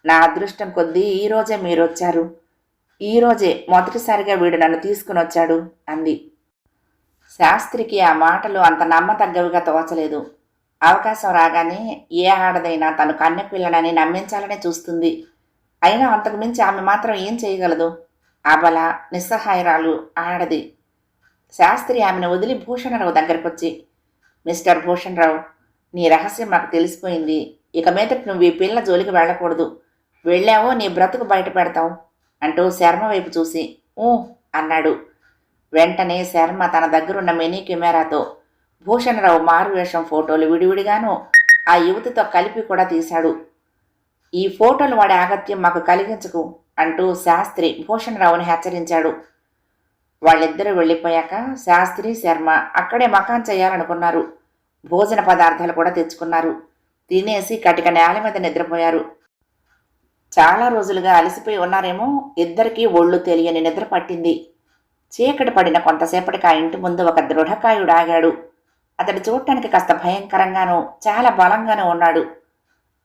నా అదృష్టం కొద్దీ ఈరోజే మీరొచ్చారు. ఈరోజే మొదటిసారిగా వీడు నన్ను తీసుకుని వచ్చాడు అంది. శాస్త్రికి ఆ మాటలు అంత నమ్మతగ్గవిగా తోచలేదు. అవకాశం రాగానే ఏ ఆడదైనా తను కన్నెపిల్లనని నమ్మించాలనే చూస్తుంది. అయినా అంతకుమించి ఆమె మాత్రం ఏం చేయగలదు? అబల, నిస్సహాయరాలు, ఆడది. శాస్త్రి ఆమెను వదిలి భూషణరావు దగ్గరకొచ్చి, మిస్టర్ భూషణరావు, నీ రహస్యం మాకు తెలిసిపోయింది. ఇక మీదట నువ్వు ఈ పిల్ల జోలికి వెళ్ళకూడదు. వెళ్ళావో నీ బ్రతుకు బయట పెడతావు అంటూ శర్మ వైపు చూసి ఊ అన్నాడు. వెంటనే శర్మ తన దగ్గరున్న మినీ కెమెరాతో భూషణరావు మారువేషం ఫోటోలు విడివిడిగాను ఆ యువతితో కలిపి కూడా తీశాడు. ఈ ఫోటోలు వాడి ఆగత్యం మాకు కలిగించకు అంటూ శాస్త్రి భూషణరావుని హెచ్చరించాడు. వాళ్ళిద్దరూ వెళ్ళిపోయాక శాస్త్రి, శర్మ అక్కడే మకాన్ చేయాలనుకున్నారు. భోజన పదార్థాలు కూడా తెచ్చుకున్నారు. తినేసి కటిక నేల మీద నిద్రపోయారు. చాలా రోజులుగా అలసిపోయి ఉన్నారేమో. ఇద్దరికీ ఒళ్ళు తెలియని నిద్ర పట్టింది. చీకటి పడిన కొంతసేపటికి ఆ ఇంటి ముందు ఒక దృఢకాయుడు ఆగాడు. అతడు చూడటానికి కాస్త భయంకరంగానూ చాలా బలంగానూ ఉన్నాడు.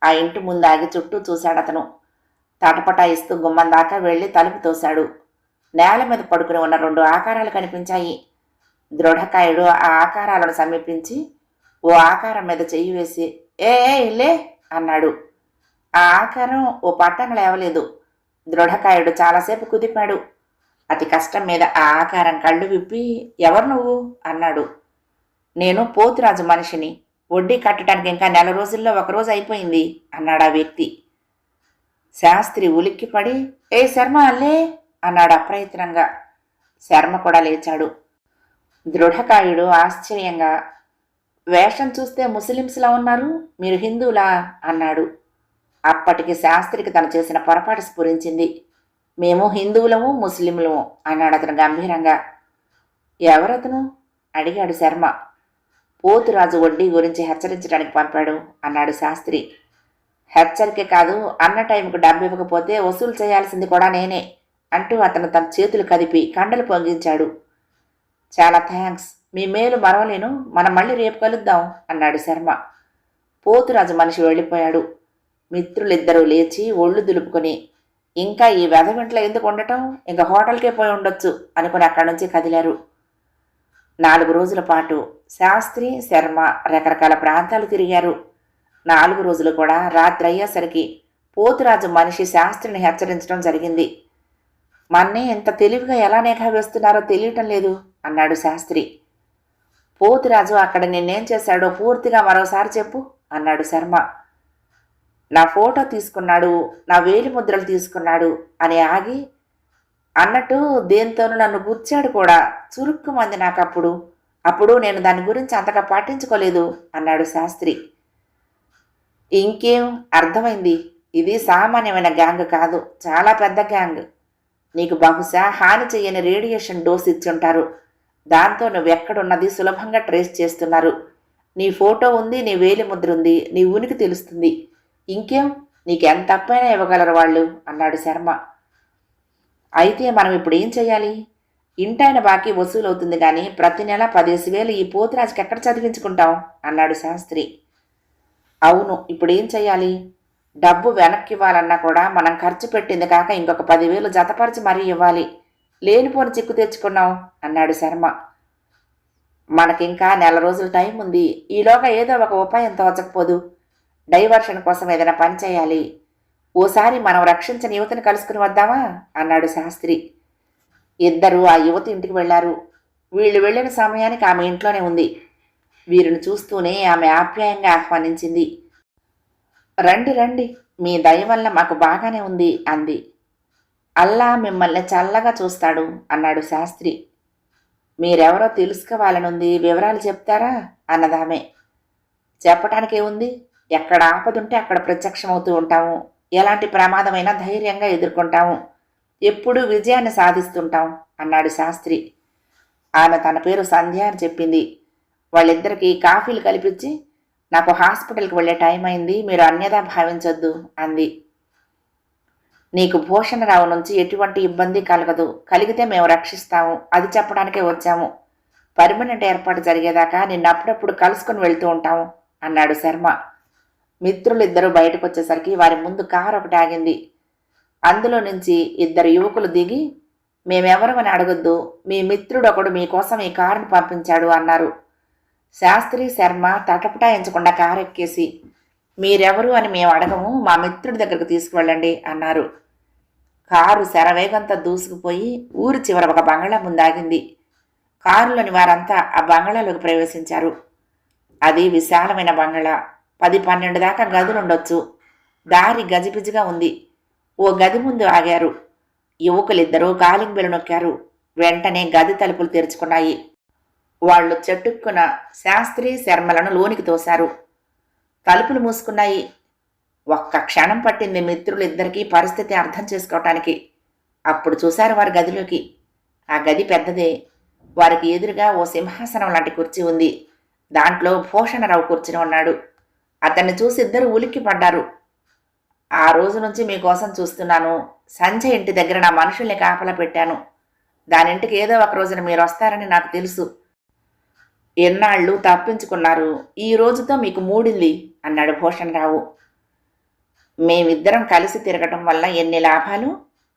ఆ ఇంటి ముందు ఆగి చుట్టూ చూశాడతను. తటపటాయిస్తూ గుమ్మం దాకా వెళ్ళి తలుపు తోశాడు. నేల మీద పడుకుని ఉన్న 2 ఆకారాలు కనిపించాయి. దృఢకాయుడు ఆ ఆకారాలను సమీపించి ఓ ఆకారం మీద చెయ్యి వేసి ఏ ఇల్లే అన్నాడు. ఆ ఆకారం ఓ పట్టణ లేవలేదు. దృఢకాయుడు చాలాసేపు కుదిపాడు. అతి కష్టం మీద ఆ ఆకారం కళ్ళు విప్పి ఎవరు నువ్వు అన్నాడు. నేను పోతురాజు మనిషిని. వడ్డీ కట్టడానికి ఇంకా 4 రోజుల్లో 1 రోజు అయిపోయింది అన్నాడు ఆ వ్యక్తి. శాస్త్రి ఉలిక్కిపడి ఏ శర్మ అల్లే అన్నాడు అప్రయత్నంగా. శర్మ కూడా లేచాడు. దృఢకాయుడు ఆశ్చర్యంగా వేషం చూస్తే ముస్లిమ్స్లా ఉన్నారు, మీరు హిందువులా అన్నాడు. అప్పటికి శాస్త్రికి తను చేసిన పొరపాటు స్ఫురించింది. మేము హిందువులము ముస్లింలము అన్నాడు అతను గంభీరంగా. ఎవరతను అడిగాడు శర్మ. పోతురాజు వడ్డీ గురించి హెచ్చరించడానికి పంపాడు అన్నాడు శాస్త్రి. హెచ్చరికే కాదు, అన్న టైంకు డబ్బు ఇవ్వకపోతే వసూలు చేయాల్సింది కూడా నేనే అంటూ అతను తన చేతులు కదిపి కండలు పొంగించాడు. చాలా థ్యాంక్స్, మీ మేలు మరవలేను, మనం మళ్ళీ రేపు కలుద్దాం అన్నాడు శర్మ. పోతురాజు మనిషి వెళ్ళిపోయాడు. మిత్రులిద్దరూ లేచి ఒళ్ళు దులుపుకొని ఇంకా ఈ వెధవింట్లో ఎందుకు ఉండటం, ఇంకా హోటల్కే పోయి ఉండొచ్చు అనుకుని అక్కడి నుంచి కదిలారు. 4 రోజుల పాటు శాస్త్రి, శర్మ రకరకాల ప్రాంతాలు తిరిగారు. 4 రోజులు కూడా రాత్రి అయ్యేసరికి పోతురాజు మనిషి శాస్త్రిని హెచ్చరించడం జరిగింది. మన్నే ఇంత తెలివిగా ఎలా నిఘా వేస్తున్నారో తెలియటం లేదు అన్నాడు శాస్త్రి. పోతురాజు అక్కడ నిన్నేం చేశాడో పూర్తిగా మరోసారి చెప్పు అన్నాడు శర్మ. నా ఫోటో తీసుకున్నాడు, నా వేలి ముద్రలు తీసుకున్నాడు అని ఆగి అన్నట్టు దేంతోనూ నన్ను గుచ్చాడు కూడా, చురుక్కుమంది నాకు. అప్పుడు నేను దాని గురించి అంతగా పట్టించుకోలేదు అన్నాడు శాస్త్రి. ఇంకేం అర్థమైంది, ఇది సామాన్యమైన గ్యాంగ్ కాదు, చాలా పెద్ద గ్యాంగ్. నీకు బహుశా హాని చెయ్యని రేడియేషన్ డోస్ ఇచ్చుంటారు. దాంతో నువ్వెక్కడున్నది సులభంగా ట్రేస్ చేస్తున్నారు. నీ ఫోటో ఉంది, నీ వేలి ముద్ర ఉంది, నీ ఉనికి తెలుస్తుంది. ఇంకేం నీకెంత అప్పైనా ఇవ్వగలరు వాళ్ళు అన్నాడు శర్మ. అయితే మనం ఇప్పుడు ఏం చెయ్యాలి? ఇంటాయన బాకీ వసూలవుతుంది గాని ప్రతి నెల 10,000 ఈ పోతురాజుకి ఎక్కడ చదివించుకుంటాం అన్నాడు శాస్త్రి. అవును, ఇప్పుడేం చెయ్యాలి? డబ్బు వెనక్కివ్వాలన్నా కూడా మనం ఖర్చు పెట్టింది కాక ఇంకొక 10,000 జతపరిచి మరీ ఇవ్వాలి. లేనిపోని చిక్కు తెచ్చుకున్నాం అన్నాడు శర్మ. మనకింకా నెల రోజుల టైం ఉంది. ఈలోగా ఏదో ఒక ఉపాయం తోచకపోదు. డైవర్షన్ కోసం ఏదైనా పని చేయాలి. ఓసారి మనం రక్షించిన యువతిని కలుసుకుని వద్దామా అన్నాడు శాస్త్రి. ఇద్దరు ఆ యువతి ఇంటికి వెళ్లారు. వీళ్ళు వెళ్లిన సమయానికి ఆమె ఇంట్లోనే ఉంది. వీరిని చూస్తూనే ఆమె ఆప్యాయంగా ఆహ్వానించింది. రండి రండి, మీ దయ వల్ల మాకు బాగానే ఉంది అంది. అల్లా మిమ్మల్ని చల్లగా చూస్తాడు అన్నాడు శాస్త్రి. మీరెవరో తెలుసుకోవాలనుంది, వివరాలు చెప్తారా అన్నదామె. చెప్పటానికే ఉంది, ఎక్కడ ఆపదుంటే అక్కడ ప్రత్యక్షమవుతూ ఉంటాము. ఎలాంటి ప్రమాదమైనా ధైర్యంగా ఎదుర్కొంటాము. ఎప్పుడూ విజయాన్ని సాధిస్తుంటాం అన్నాడు శాస్త్రి. ఆమె తన పేరు సంధ్య అని చెప్పింది. వాళ్ళిద్దరికీ కాఫీలు కల్పించి, నాకు హాస్పిటల్కి వెళ్లే టైం అయింది, మీరు అన్యదా భావించొద్దు అంది. నీకు భూషణరావు నుంచి ఎటువంటి ఇబ్బంది కలగదు. కలిగితే మేము రక్షిస్తాము. అది చెప్పడానికే వచ్చాము. పర్మనెంట్ ఏర్పాటు జరిగేదాకా నిన్ను అప్పుడప్పుడు కలుసుకుని వెళ్తూ ఉంటాము అన్నాడు శర్మ. మిత్రులిద్దరూ బయటకొచ్చేసరికి వారి ముందు కారు ఒకటి ఆగింది. అందులో నుంచి ఇద్దరు యువకులు దిగి, మేమెవరమని అడగొద్దు, మీ మిత్రుడు ఒకడు మీకోసం ఈ కారును పంపించాడు అన్నారు. శాస్త్రి శర్మ తటపటాయించకుండా కారు ఎక్కేసి, మీరెవరు అని మేము అడగము, మా మిత్రుడి దగ్గరకు తీసుకువెళ్ళండి అన్నారు. కారు శరవేగంతో దూసుకుపోయి ఊరి చివర ఒక బంగళా ముందాగింది. కారులోని వారంతా ఆ బంగళాలోకి ప్రవేశించారు. అది విశాలమైన బంగళా. 10-12 దాకా గదులుండొచ్చు. దారి గజిబిజిగా ఉంది. ఓ గది ముందు ఆగారు. యువకులిద్దరూ కాలింగ్ బెల్ నొక్కారు. వెంటనే గది తలుపులు తెరుచుకున్నాయి. వాళ్లు చెట్టుక్కున శాస్త్రి శర్మలను లోనికి తోశారు. తలుపులు మూసుకున్నాయి. ఒక్క క్షణం పట్టింది మిత్రులిద్దరికీ పరిస్థితి అర్థం చేసుకోవటానికి. అప్పుడు చూశారు వారి గదిలోకి. ఆ గది పెద్దదే. వారికి ఎదురుగా ఓ సింహాసనం లాంటి కుర్చీ ఉంది. దాంట్లో భూషణరావు కూర్చుని ఉన్నాడు. అతన్ని చూసి ఇద్దరు ఉలిక్కి పడ్డారు. ఆ రోజు నుంచి మీకోసం చూస్తున్నాను. సంజయ్ ఇంటి దగ్గర నా మనుషుల్ని కాపలా పెట్టాను. దానింటికి ఏదో ఒక రోజున మీరు వస్తారని నాకు తెలుసు. ఎన్నాళ్ళు తప్పించుకున్నారు. ఈ రోజుతో మీకు మూడింది అన్నాడు భూషణరావు. మేమిద్దరం కలిసి తిరగటం వల్ల ఎన్ని లాభాలు.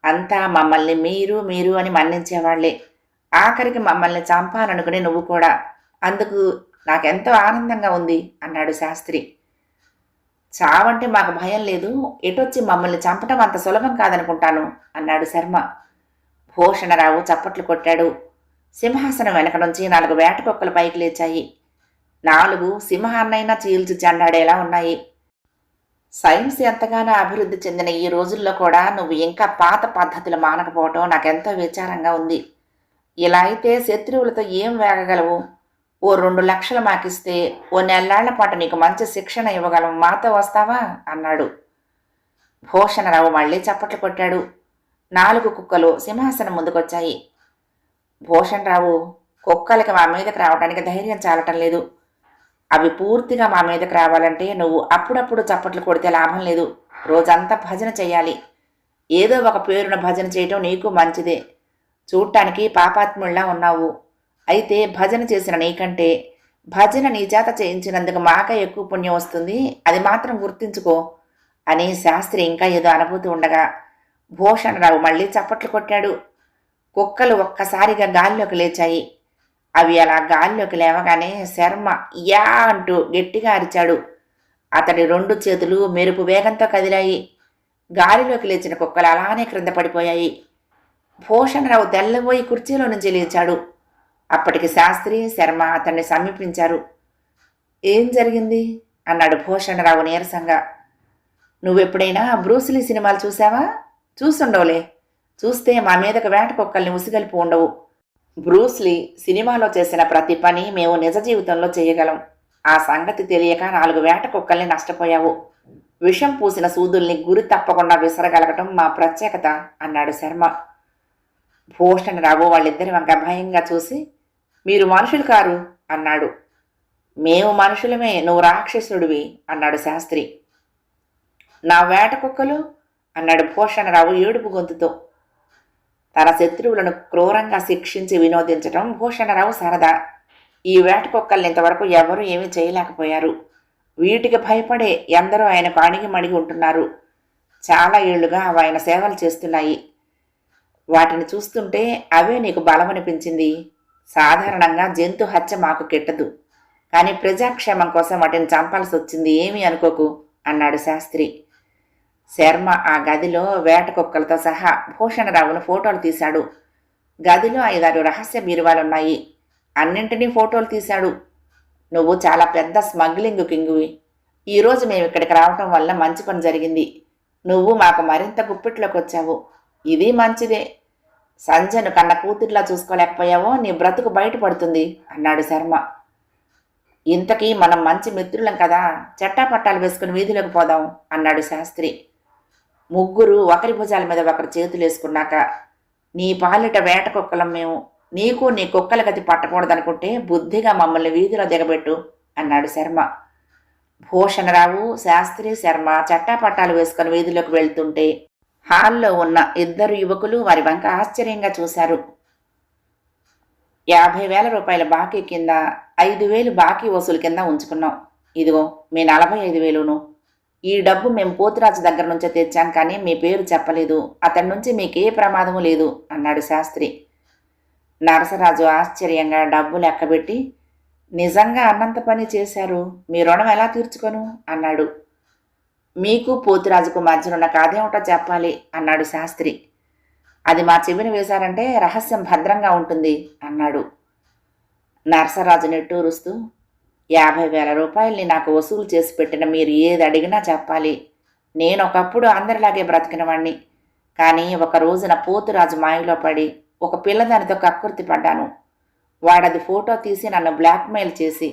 అంతా మమ్మల్ని మీరు మీరు అని మన్నించేవాళ్లే. ఆఖరికి మమ్మల్ని చంపాలనుకుని నువ్వు కూడా. అందుకు నాకెంతో ఆనందంగా ఉంది అన్నాడు శాస్త్రి. చావంటే మాకు భయం లేదు. ఎటొచ్చి మమ్మల్ని చంపటం అంత సులభం కాదనుకుంటాను అన్నాడు శర్మ. భూషణరావు చప్పట్లు కొట్టాడు. సింహాసనం వెనక నుంచి 4 వేటకొక్కలు పైకి లేచాయి. 4 సింహాన్నైనా చీల్చి చెండాడేలా ఉన్నాయి. సైన్స్ ఎంతగానో అభివృద్ధి చెందిన ఈ రోజుల్లో కూడా నువ్వు ఇంకా పాత పద్ధతులు మానకపోవటం నాకెంతో విచారంగా ఉంది. ఇలా అయితే శత్రువులతో ఏం వేగగలవు? ఓ 2 లక్షలు మాకిస్తే ఓ నెల్లాళ్ల పాటు నీకు మంచి శిక్షణ ఇవ్వగలం. మాతో వస్తావా అన్నాడు. భూషణరావు మళ్ళీ చప్పట్లు కొట్టాడు. 4 కుక్కలు సింహాసనం ముందుకొచ్చాయి. భూషణరావు, కుక్కలకి మా మీదకి రావడానికి ధైర్యం చాలటం లేదు. అవి పూర్తిగా మా మీదకి రావాలంటే నువ్వు అప్పుడప్పుడు చప్పట్లు కొడితే లాభం లేదు. రోజంతా భజన చెయ్యాలి. ఏదో ఒక పేరున భజన చేయటం నీకు మంచిదే. చూడటానికి పాపాత్ముళ్లా ఉన్నావు. అయితే భజన చేసిన నీకంటే భజన నీ చేత చేయించినందుకు మాక ఎక్కువ పుణ్యం వస్తుంది. అది మాత్రం గుర్తించుకో అని శాస్త్రి ఇంకా ఏదో అనుభూతి ఉండగా భూషణరావు మళ్ళీ చప్పట్లు కొట్టాడు. కుక్కలు ఒక్కసారిగా గాల్లోకి లేచాయి. అవి అలా గాల్లోకి లేవగానే శర్మ యా అంటూ గట్టిగా అరిచాడు. అతడి 2 చేతులు మెరుపు వేగంతో కదిలాయి. గాలిలోకి లేచిన కుక్కలు అలానే క్రింద పడిపోయాయి. భూషణరావు తెల్లబోయి కుర్చీలో నుంచి లేచాడు. అప్పటికి శాస్త్రి శర్మ అతన్ని సమీపించారు. ఏం జరిగింది అన్నాడు భూషణరావు నీరసంగా. నువ్వెప్పుడైనా బ్రూస్లీ సినిమాలు చూసావా? చూసుండవులే. చూస్తే మా మీదకు వేట కుక్కల్ని ఉసిగలిపి ఉండవు. బ్రూస్లీ సినిమాలో చేసిన ప్రతి పని మేము నిజ జీవితంలో చేయగలం. ఆ సంగతి తెలియక 4 వేట కుక్కల్ని నష్టపోయావు. విషం పూసిన సూదుల్ని గురి తప్పకుండా విసరగలగటం మా ప్రత్యేకత అన్నాడు శర్మ. భూషణరావు వాళ్ళిద్దరి వంక భయంగా చూసి, మీరు మనుషులు కారు అన్నాడు. మేము మనుషులమే, నువ్వు రాక్షసుడివి అన్నాడు శాస్త్రి. నా వేట కుక్కలు అన్నాడు భూషణరావు ఏడుపు గొంతుతో. తన శత్రువులను క్రూరంగా శిక్షించి వినోదించటం భూషణరావు సరదా. ఈ వేట కుక్కల్ని ఇంతవరకు ఎవరూ ఏమీ చేయలేకపోయారు. వీటికి భయపడే ఎందరో ఆయనకు అణిగి మణిగి ఉంటున్నారు. చాలా ఏళ్లుగా అవి ఆయన సేవలు చేస్తున్నాయి. వాటిని చూస్తుంటే అవే నీకు బలమనిపించింది. సాధారణంగా జంతు హత్య మాకు కెట్టదు, కానీ ప్రజాక్షేమం కోసం వాటిని చంపాల్సి వచ్చింది, ఏమీ అనుకోకు అన్నాడు శాస్త్రి. శర్మ ఆ గదిలో వేట కుక్కలతో సహా భూషణరావును ఫోటోలు తీశాడు. గదిలో 5-6 రహస్య బీరువాలున్నాయి. అన్నింటినీ ఫోటోలు తీశాడు. నువ్వు చాలా పెద్ద స్మగ్లింగ్ కింగువి. ఈరోజు మేము ఇక్కడికి రావటం వల్ల మంచి పని జరిగింది. నువ్వు మాకు మరింత గుప్పిట్లోకి వచ్చావు. ఇది మంచిదే. సంజను కన్న కూతుర్లా చూసుకోలేకపోయావో నీ బ్రతుకు బయటపడుతుంది అన్నాడు శర్మ. ఇంతకీ మనం మంచి మిత్రులం కదా, చట్టాపట్టాలు వేసుకుని వీధిలోకి పోదాం అన్నాడు శాస్త్రి. ముగ్గురు ఒకరి భుజాల మీద ఒకరు చేతులేసుకున్నాక, నీ పాలిట వేట కుక్కలం మేము, నీకు నీ కుక్కల గతి పట్టకూడదనుకుంటే బుద్ధిగా మమ్మల్ని వీధిలో దిగబెట్టు అన్నాడు శర్మ. భూషణరావు, శాస్త్రి, శర్మ చట్టాపట్టాలు వేసుకుని వీధిలోకి వెళ్తుంటే హాల్లో ఉన్న 2 యువకులు వారి వంక ఆశ్చర్యంగా చూశారు. 50,000 రూపాయల బాకీ కింద 5,000 బాకీ వసూలు కింద ఉంచుకున్నాం. ఇదిగో మీ 45,000ను. ఈ డబ్బు మేము పోతురాజు దగ్గర నుంచే తెచ్చాం, కానీ మీ పేరు చెప్పలేదు. అతడి నుంచి మీకే ప్రమాదము లేదు అన్నాడు శాస్త్రి. నరసరాజు ఆశ్చర్యంగా డబ్బు లెక్కబెట్టి, నిజంగా అన్నంత పని చేశారు, మీ రుణం ఎలా తీర్చుకోను అన్నాడు. మీకు పోతురాజుకు మధ్యనున్న కాదేమిటో చెప్పాలి అన్నాడు శాస్త్రి. అది మా చెవిన వేశారంటే రహస్యం భద్రంగా ఉంటుంది అన్నాడు. నరసరాజు నెట్టూరుస్తూ, 50,000 రూపాయల్ని నాకు వసూలు చేసి పెట్టిన మీరు ఏది అడిగినా చెప్పాలి. నేను ఒకప్పుడు అందరిలాగే బ్రతికిన వాణ్ణి, కానీ ఒక రోజున పోతురాజు మాయలో పడి ఒక పిల్లదానితో కక్కుర్తి పడ్డాను. వాడది ఫోటో తీసి నన్ను బ్లాక్మెయిల్ చేసి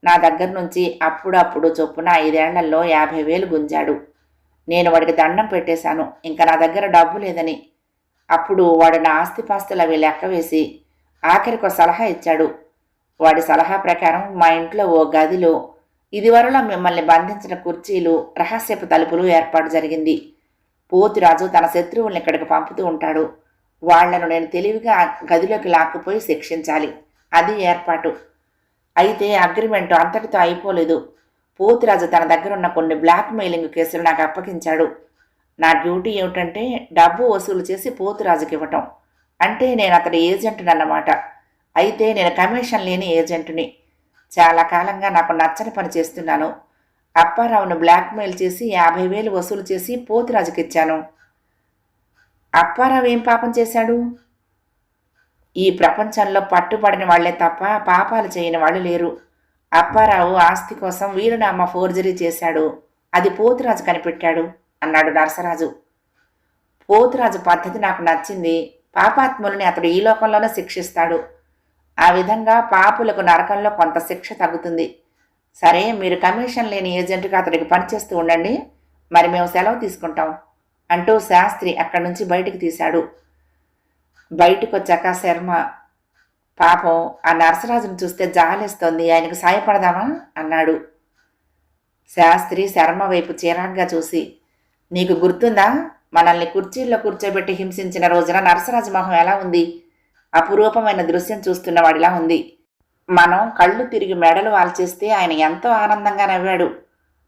నా దగ్గర నుంచి అప్పుడప్పుడు చొప్పున 5 ఏళ్లలో 50,000 గుంజాడు. నేను వాడికి దండం పెట్టేశాను, ఇంకా నా దగ్గర డబ్బు లేదని. అప్పుడు వాడు నా ఆస్తిపాస్తులు అవి లెక్క వేసి ఆఖరికి సలహా ఇచ్చాడు. వాడి సలహా ప్రకారం మా ఇంట్లో ఓ గదిలో ఇదివరలో మిమ్మల్ని బంధించిన కుర్చీలు, రహస్యపు తలుపులు ఏర్పాటు జరిగింది. పోతురాజు తన శత్రువుల్ని ఇక్కడికి పంపుతూ ఉంటాడు. వాళ్లను నేను తెలివిగా గదిలోకి లాక్కుపోయి శిక్షించాలి. అది ఏర్పాటు. అయితే అగ్రిమెంటు అంతటితో అయిపోలేదు. పోతురాజు తన దగ్గరున్న కొన్ని బ్లాక్మెయిలింగ్ కేసులు నాకు అప్పగించాడు. నా డ్యూటీ ఏమిటంటే డబ్బు వసూలు చేసి పోతురాజుకి ఇవ్వటం. అంటే నేను అతడి ఏజెంటుని అన్నమాట. అయితే నేను కమిషన్ లేని ఏజెంటుని. చాలా కాలంగా నాకు నచ్చని పని చేస్తున్నాను. అప్పారావును బ్లాక్మెయిల్ చేసి 50,000 వసూలు చేసి పోతురాజుకి ఇచ్చాను. అప్పారావు ఏం పాపం చేశాడు? ఈ ప్రపంచంలో పట్టుబడిన వాళ్లే తప్ప పాపాలు చేయని వాళ్ళు లేరు. అప్పారావు ఆస్తి కోసం వీలునామా ఫోర్జరీ చేశాడు. అది పోతురాజు కనిపెట్టాడు అన్నాడు నరసరాజు. పోతురాజు పద్ధతి నాకు నచ్చింది. పాపాత్ములని అతడు ఈ లోకంలోనే శిక్షిస్తాడు. ఆ విధంగా పాపులకు నరకంలో కొంత శిక్ష తగ్గుతుంది. సరే, మీరు కమిషన్ లేని ఏజెంట్గా అతడికి పనిచేస్తూ ఉండండి, మరి మేము సెలవు తీసుకుంటాం అంటూ శాస్త్రి అక్కడి నుంచి బయటికి తీశాడు. బయటకు వచ్చాక శర్మ, పాపం ఆ నరసరాజును చూస్తే జాలేస్తోంది, ఆయనకు సాయపడదామా అన్నాడు. శాస్త్రి శర్మ వైపు చిరాగ్గా చూసి, నీకు గుర్తుందా, మనల్ని కుర్చీల్లో కూర్చోబెట్టి హింసించిన రోజున నరసరాజు మొహం ఎలా ఉంది? అపురూపమైన దృశ్యం చూస్తున్నవాడిలా ఉంది. మనం కళ్ళు తిరిగి మెడలు వాల్చేస్తే ఆయన ఎంతో ఆనందంగా నవ్వాడు.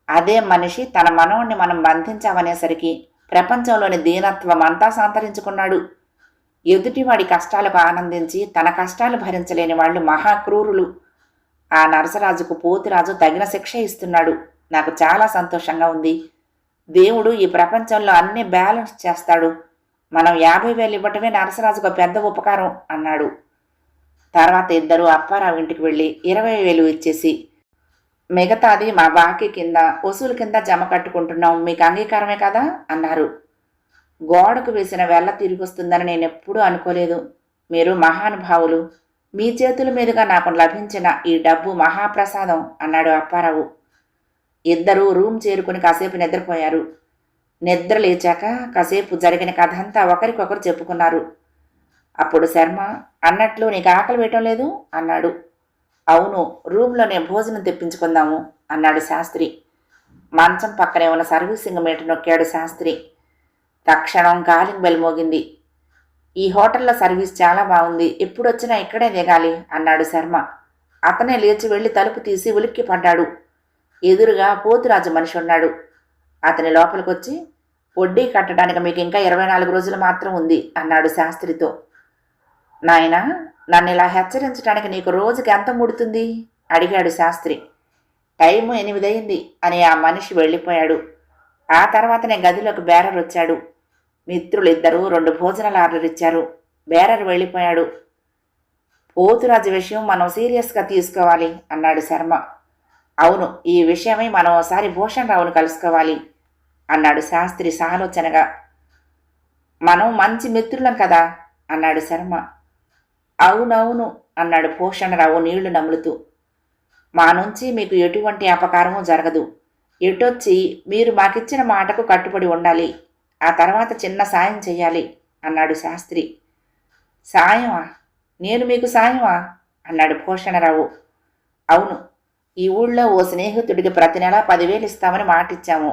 అదే మనిషి తన మనవుణ్ణి మనం బంధించామనేసరికి ప్రపంచంలోని దీనత్వం అంతా సంతరించుకున్నాడు. ఎదుటివాడి కష్టాలకు ఆనందించి తన కష్టాలు భరించలేని వాళ్ళు మహాక్రూరులు. ఆ నరసరాజుకు పోతురాజు తగిన శిక్ష ఇస్తున్నాడు. నాకు చాలా సంతోషంగా ఉంది. దేవుడు ఈ ప్రపంచంలో అన్ని బ్యాలెన్స్ చేస్తాడు. మనం 50,000 ఇవ్వటమే నరసరాజుకు పెద్ద ఉపకారం అన్నాడు. తర్వాత ఇద్దరు అప్పారావు ఇంటికి వెళ్ళి 20,000 ఇచ్చేసి, మిగతాది మా బాకీ కింద వసూలు కింద జమ కట్టుకుంటున్నాం, మీకు అంగీకారమే కదా అన్నారు. గోడకు వేసిన వెల్ల తిరిగొస్తుందని నేనెప్పుడూ అనుకోలేదు. మీరు మహానుభావులు. మీ చేతుల మీదుగా నాకు లభించిన ఈ డబ్బు మహాప్రసాదం అన్నాడు అప్పారావు. ఇద్దరూ రూమ్ చేరుకుని కాసేపు నిద్రపోయారు. నిద్ర లేచాక కాసేపు జరిగిన కథ అంతా ఒకరికొకరు చెప్పుకున్నారు. అప్పుడు శర్మ, అన్నట్లు నీకు ఆకలి వేయటం లేదు అన్నాడు. అవును, రూమ్లోనే భోజనం తెప్పించుకుందాము అన్నాడు శాస్త్రి. మంచం పక్కనే ఉన్న సర్వీసింగ్ మీటర్ నొక్కాడు శాస్త్రి. తక్షణం కాలింగ్ బెల్ మోగింది. ఈ హోటల్లో సర్వీస్ చాలా బాగుంది, ఎప్పుడొచ్చినా ఇక్కడే దిగాలి అన్నాడు శర్మ. అతనే లేచి వెళ్లి తలుపు తీసి ఉలిక్కి పడ్డాడు. ఎదురుగా పోతురాజు మనిషి ఉన్నాడు. అతని లోపలికొచ్చి, వడ్డీ కట్టడానికి మీకు ఇంకా 24 రోజులు మాత్రం ఉంది అన్నాడు శాస్త్రితో. నాయనా, నన్ను ఇలా హెచ్చరించడానికి నీకు రోజుకి ఎంత ముడుతుంది అడిగాడు శాస్త్రి. టైము 8 అయింది అని ఆ మనిషి వెళ్ళిపోయాడు. ఆ తర్వాతనే గదిలోకి బేరర్ వచ్చాడు. మిత్రులిద్దరూ 2 భోజనాల ఆర్డర్ ఇచ్చారు. బేరర్ వెళ్ళిపోయాడు. పోతురాజు విషయం మనం సీరియస్గా తీసుకోవాలి అన్నాడు శర్మ. అవును, ఈ విషయమై మనం ఒకసారి భూషణ్ రావును కలుసుకోవాలి అన్నాడు శాస్త్రి సాలోచనగా. మనం మంచి మిత్రులం కదా అన్నాడు శర్మ. అవునవును అన్నాడు భూషణరావు నీళ్లు నములుతూ. మా నుంచి మీకు ఎటువంటి అపకారమూ జరగదు. ఎటొచ్చి మీరు మాకిచ్చిన మాటకు కట్టుబడి ఉండాలి. ఆ తర్వాత చిన్న సాయం చెయ్యాలి అన్నాడు శాస్త్రి. సాయమా? నేను మీకు సాయమా అన్నాడు భూషణరావు. అవును, ఈ ఊళ్ళో ఓ స్నేహితుడికి ప్రతి నెల 10,000 ఇస్తామని మాటిచ్చాము.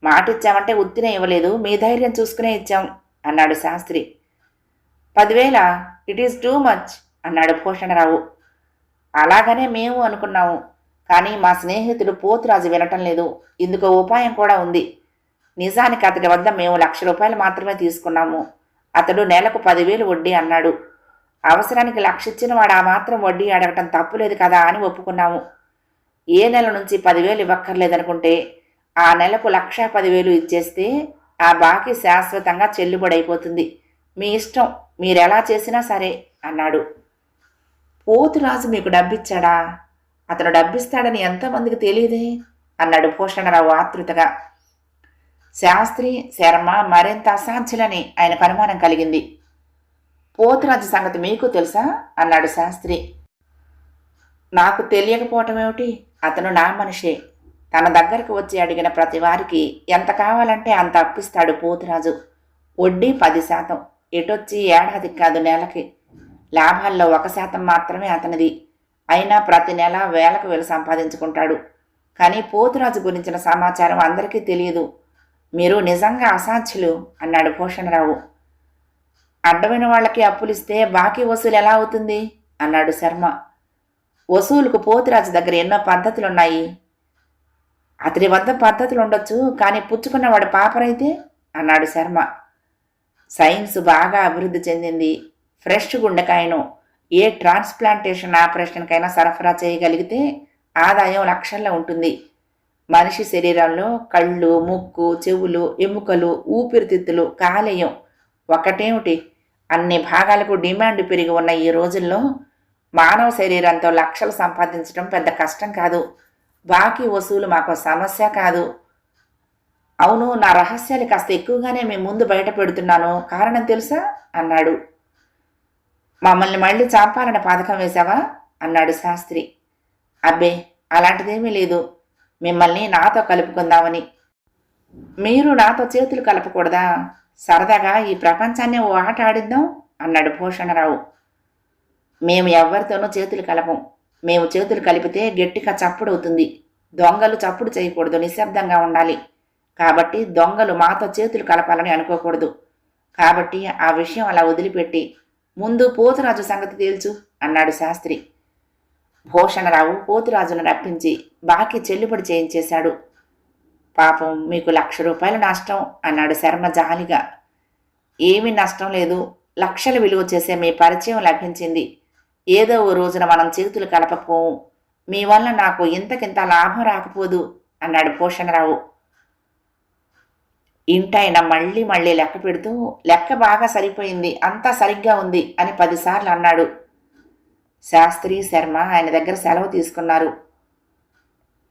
మాటిచ్చామంటే ఉత్తినే ఇవ్వలేదు, మీ ధైర్యం చూసుకునే ఇచ్చాం అన్నాడు Shastri. 10,000? It is too much అన్నాడు భూషణరావు. అలాగనే మేము అనుకున్నాము, కానీ మా స్నేహితుడు పోతురాజు వినటం లేదు. ఇందుకు ఉపాయం కూడా ఉంది. నిజానికి అతడి వద్ద మేము ₹1,00,000 మాత్రమే తీసుకున్నాము. అతడు నెలకు 10,000 వడ్డీ అన్నాడు. అవసరానికి 1,00,000 ఇచ్చిన వాడు ఆ మాత్రం వడ్డీ అడగటం తప్పులేదు కదా అని ఒప్పుకున్నాము. ఏ నెల నుంచి 10,000 ఇవ్వక్కర్లేదనుకుంటే ఆ నెలకు 1,10,000 ఇచ్చేస్తే ఆ బాకీ శాశ్వతంగా చెల్లుబడైపోతుంది. మీ ఇష్టం, మీరెలా చేసినా సరే అన్నాడు. పోతురాజు మీకు డబ్బిచ్చాడా? అతను డబ్బిస్తాడని ఎంతమందికి తెలియదే అన్నాడు భూషణరావు ఆతృతగా. శాస్త్రి, శర్మ మరింత అసాధ్యులని ఆయనకు అనుమానం కలిగింది. పోతురాజు సంగతి మీకు తెలుసా అన్నాడు శాస్త్రి. నాకు తెలియకపోవటమేమిటి? అతను నా మనిషే. తన దగ్గరకు వచ్చి అడిగిన ప్రతి వారికి ఎంత కావాలంటే అంత అప్పిస్తాడు పోతురాజు. వడ్డీ 10%. ఎటొచ్చి ఏడాదికి కాదు, నెలకి. లాభాల్లో 1% మాత్రమే అతనిది. అయినా ప్రతి నెల వేలకు వేలు సంపాదించుకుంటాడు. కానీ పోతురాజు గురించిన సమాచారం అందరికీ తెలియదు. మీరు నిజంగా అసాధ్యులు అన్నాడు భూషణరావు. అడ్డమైన వాళ్ళకి అప్పులిస్తే బాకీ వసూలు ఎలా అవుతుంది అన్నాడు శర్మ. వసూలుకు పోతురాజు దగ్గర ఎన్నో పద్ధతులున్నాయి. అతడి వద్ద పద్ధతులు ఉండొచ్చు, కానీ పుచ్చుకున్నవాడు పాపరైతే అన్నాడు శర్మ. సైన్స్ బాగా అభివృద్ధి చెందింది. ఫ్రెష్ గుండెకాయను ఏ ట్రాన్స్ప్లాంటేషన్ ఆపరేషన్కైనా సరఫరా చేయగలిగితే ఆదాయం లక్షల్లో ఉంటుంది. మనిషి శరీరంలో కళ్ళు, ముక్కు, చెవులు, ఎముకలు, ఊపిరితిత్తులు, కాలేయం ఒకటేమిటి, అన్ని భాగాలకు డిమాండ్ పెరిగి ఉన్న ఈ రోజుల్లో మానవ శరీరంతో లక్షలు సంపాదించడం పెద్ద కష్టం కాదు. బాకీ వసూలు మాకు సమస్య కాదు. అవును, నా రహస్యాలు కాస్త ఎక్కువగానే మీ ముందు బయట పెడుతున్నాను. కారణం తెలుసా అన్నాడు. మమ్మల్ని మళ్ళీ చంపాలని పథకం వేశావా అన్నాడు శాస్త్రి. అబ్బే, అలాంటిదేమీ లేదు. మిమ్మల్ని నాతో కలుపుకుందామని. మీరు నాతో చేతులు కలపకూడదా? సరదాగా ఈ ప్రపంచాన్ని ఓ ఆట ఆడిద్దాం అన్నాడు భూషణరావు. మేము ఎవ్వరితోనూ చేతులు కలపం. మేము చేతులు కలిపితే గట్టిగా చప్పుడు అవుతుంది. దొంగలు చప్పుడు చేయకూడదు, నిశ్శబ్దంగా ఉండాలి. కాబట్టి దొంగలు మాతో చేతులు కలపాలని అనుకోకూడదు. కాబట్టి ఆ విషయం అలా వదిలిపెట్టి ముందు పోతురాజు సంగతి తేల్చు అన్నాడు శాస్త్రి. భూషణరావు పోతురాజును రప్పించి బాకీ చెల్లుబడి చేయించేశాడు. పాపం, మీకు ₹1,00,000 నష్టం అన్నాడు శర్మ జాలిగా. ఏమీ నష్టం లేదు. లక్షలు విలువ చేసే మీ పరిచయం లభించింది. ఏదో ఓ రోజున మనం చేతులు కలపకపోము. మీ వల్ల నాకు ఇంతకింత లాభం రాకపోదు అన్నాడు భూషణరావు. ఇంటాయన మళ్ళీ మళ్ళీ లెక్క పెడుతూ, లెక్క బాగా సరిపోయింది, అంతా సరిగ్గా ఉంది అని 10 సార్లు అన్నాడు. శాస్త్రి, శర్మ ఆయన దగ్గర సెలవు తీసుకున్నారు.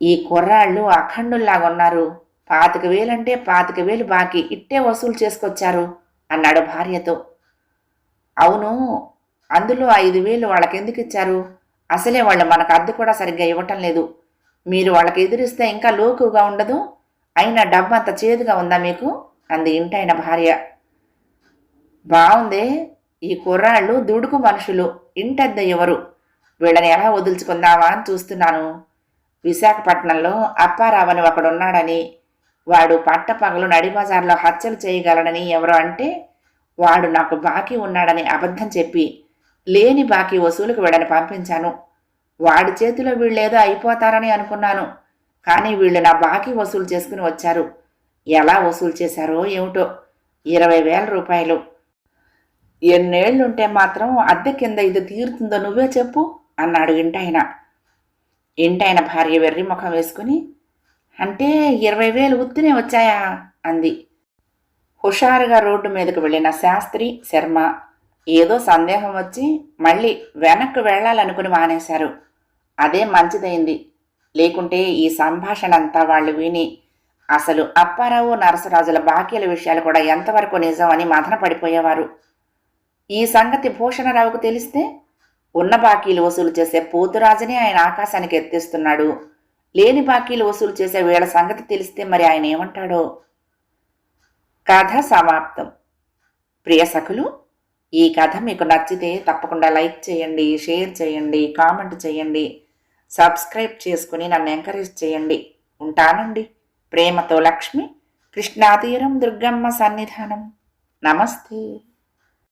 ఈ కుర్రాళ్ళు అఖండుల్లాగున్నారు. 25,000 అంటే 25,000 బాకీ ఇట్టే వసూలు చేసుకొచ్చారు అన్నాడు భార్యతో. అవును, అందులో 5,000 వాళ్ళకెందుకు ఇచ్చారు? అసలే వాళ్ళు మనకు అద్దె కూడా సరిగ్గా ఇవ్వటం లేదు. మీరు వాళ్ళకి ఎదురిస్తే ఇంకా లోకుగా ఉండదు. అయినా డబ్బు అంత చేదుగా ఉందా మీకు అంది ఇంటాయన భార్య. బావుందే, ఈ కుర్రాళ్ళు దుడుకు మనుషులు, ఇంటద్దె ఎవరు? వీళ్ళని ఎలా వదులుచుకుందావా అని చూస్తున్నాను. విశాఖపట్నంలో అప్పారావు అని ఒకడున్నాడని, వాడు పట్టపగలు నడిబజార్లో హత్యలు చేయగలడని ఎవరో అంటే వాడు నాకు బాకీ ఉన్నాడని అబద్ధం చెప్పి లేని బాకీ వసూలుకు వీళ్ళని పంపించాను. వాడి చేతిలో వీళ్ళేదో అయిపోతారని అనుకున్నాను. కానీ వీళ్ళు నా బాకీ వసూలు చేసుకుని వచ్చారు. ఎలా వసూలు చేశారో ఏమిటో. 20,000 రూపాయలు. ఎన్నేళ్లుంటే మాత్రం అద్దె కింద ఇది తీరుతుందో నువ్వే చెప్పు అన్నాడు ఇంటాయన భార్య వెర్రి ముఖం వేసుకుని, అంటే 20,000 ఉత్తినే వచ్చాయా అంది. హుషారుగా రోడ్డు మీదకు వెళ్ళిన శాస్త్రి, శర్మ ఏదో సందేహం వచ్చి మళ్ళీ వెనక్కు వెళ్లాలనుకుని మానేశారు. అదే మంచిదైంది. లేకుంటే ఈ సంభాషణ అంతా వాళ్ళు విని అసలు అప్పారావు నరసరాజుల బాకీల విషయాలు కూడా ఎంతవరకు నిజం అని మదన పడిపోయేవారు. ఈ సంగతి భూషణరావుకు తెలిస్తే ఉన్న బాకీలు వసూలు చేసే పోతురాజుని ఆయన ఆకాశానికి ఎత్తిస్తున్నాడు. లేని బాకీలు వసూలు చేసే వీళ్ళ సంగతి తెలిస్తే మరి ఆయన ఏమంటాడో. కథ సమాప్తం. ప్రియ సఖులు, ఈ కథ మీకు నచ్చితే తప్పకుండా లైక్ చేయండి, షేర్ చేయండి, కామెంట్ చేయండి, సబ్స్క్రైబ్ చేసుకుని నన్ను ఎంకరేజ్ చేయండి. ఉంటానండి. ప్రేమతో లక్ష్మి, కృష్ణాతీరం దుర్గమ్మ సన్నిధానం. నమస్తే.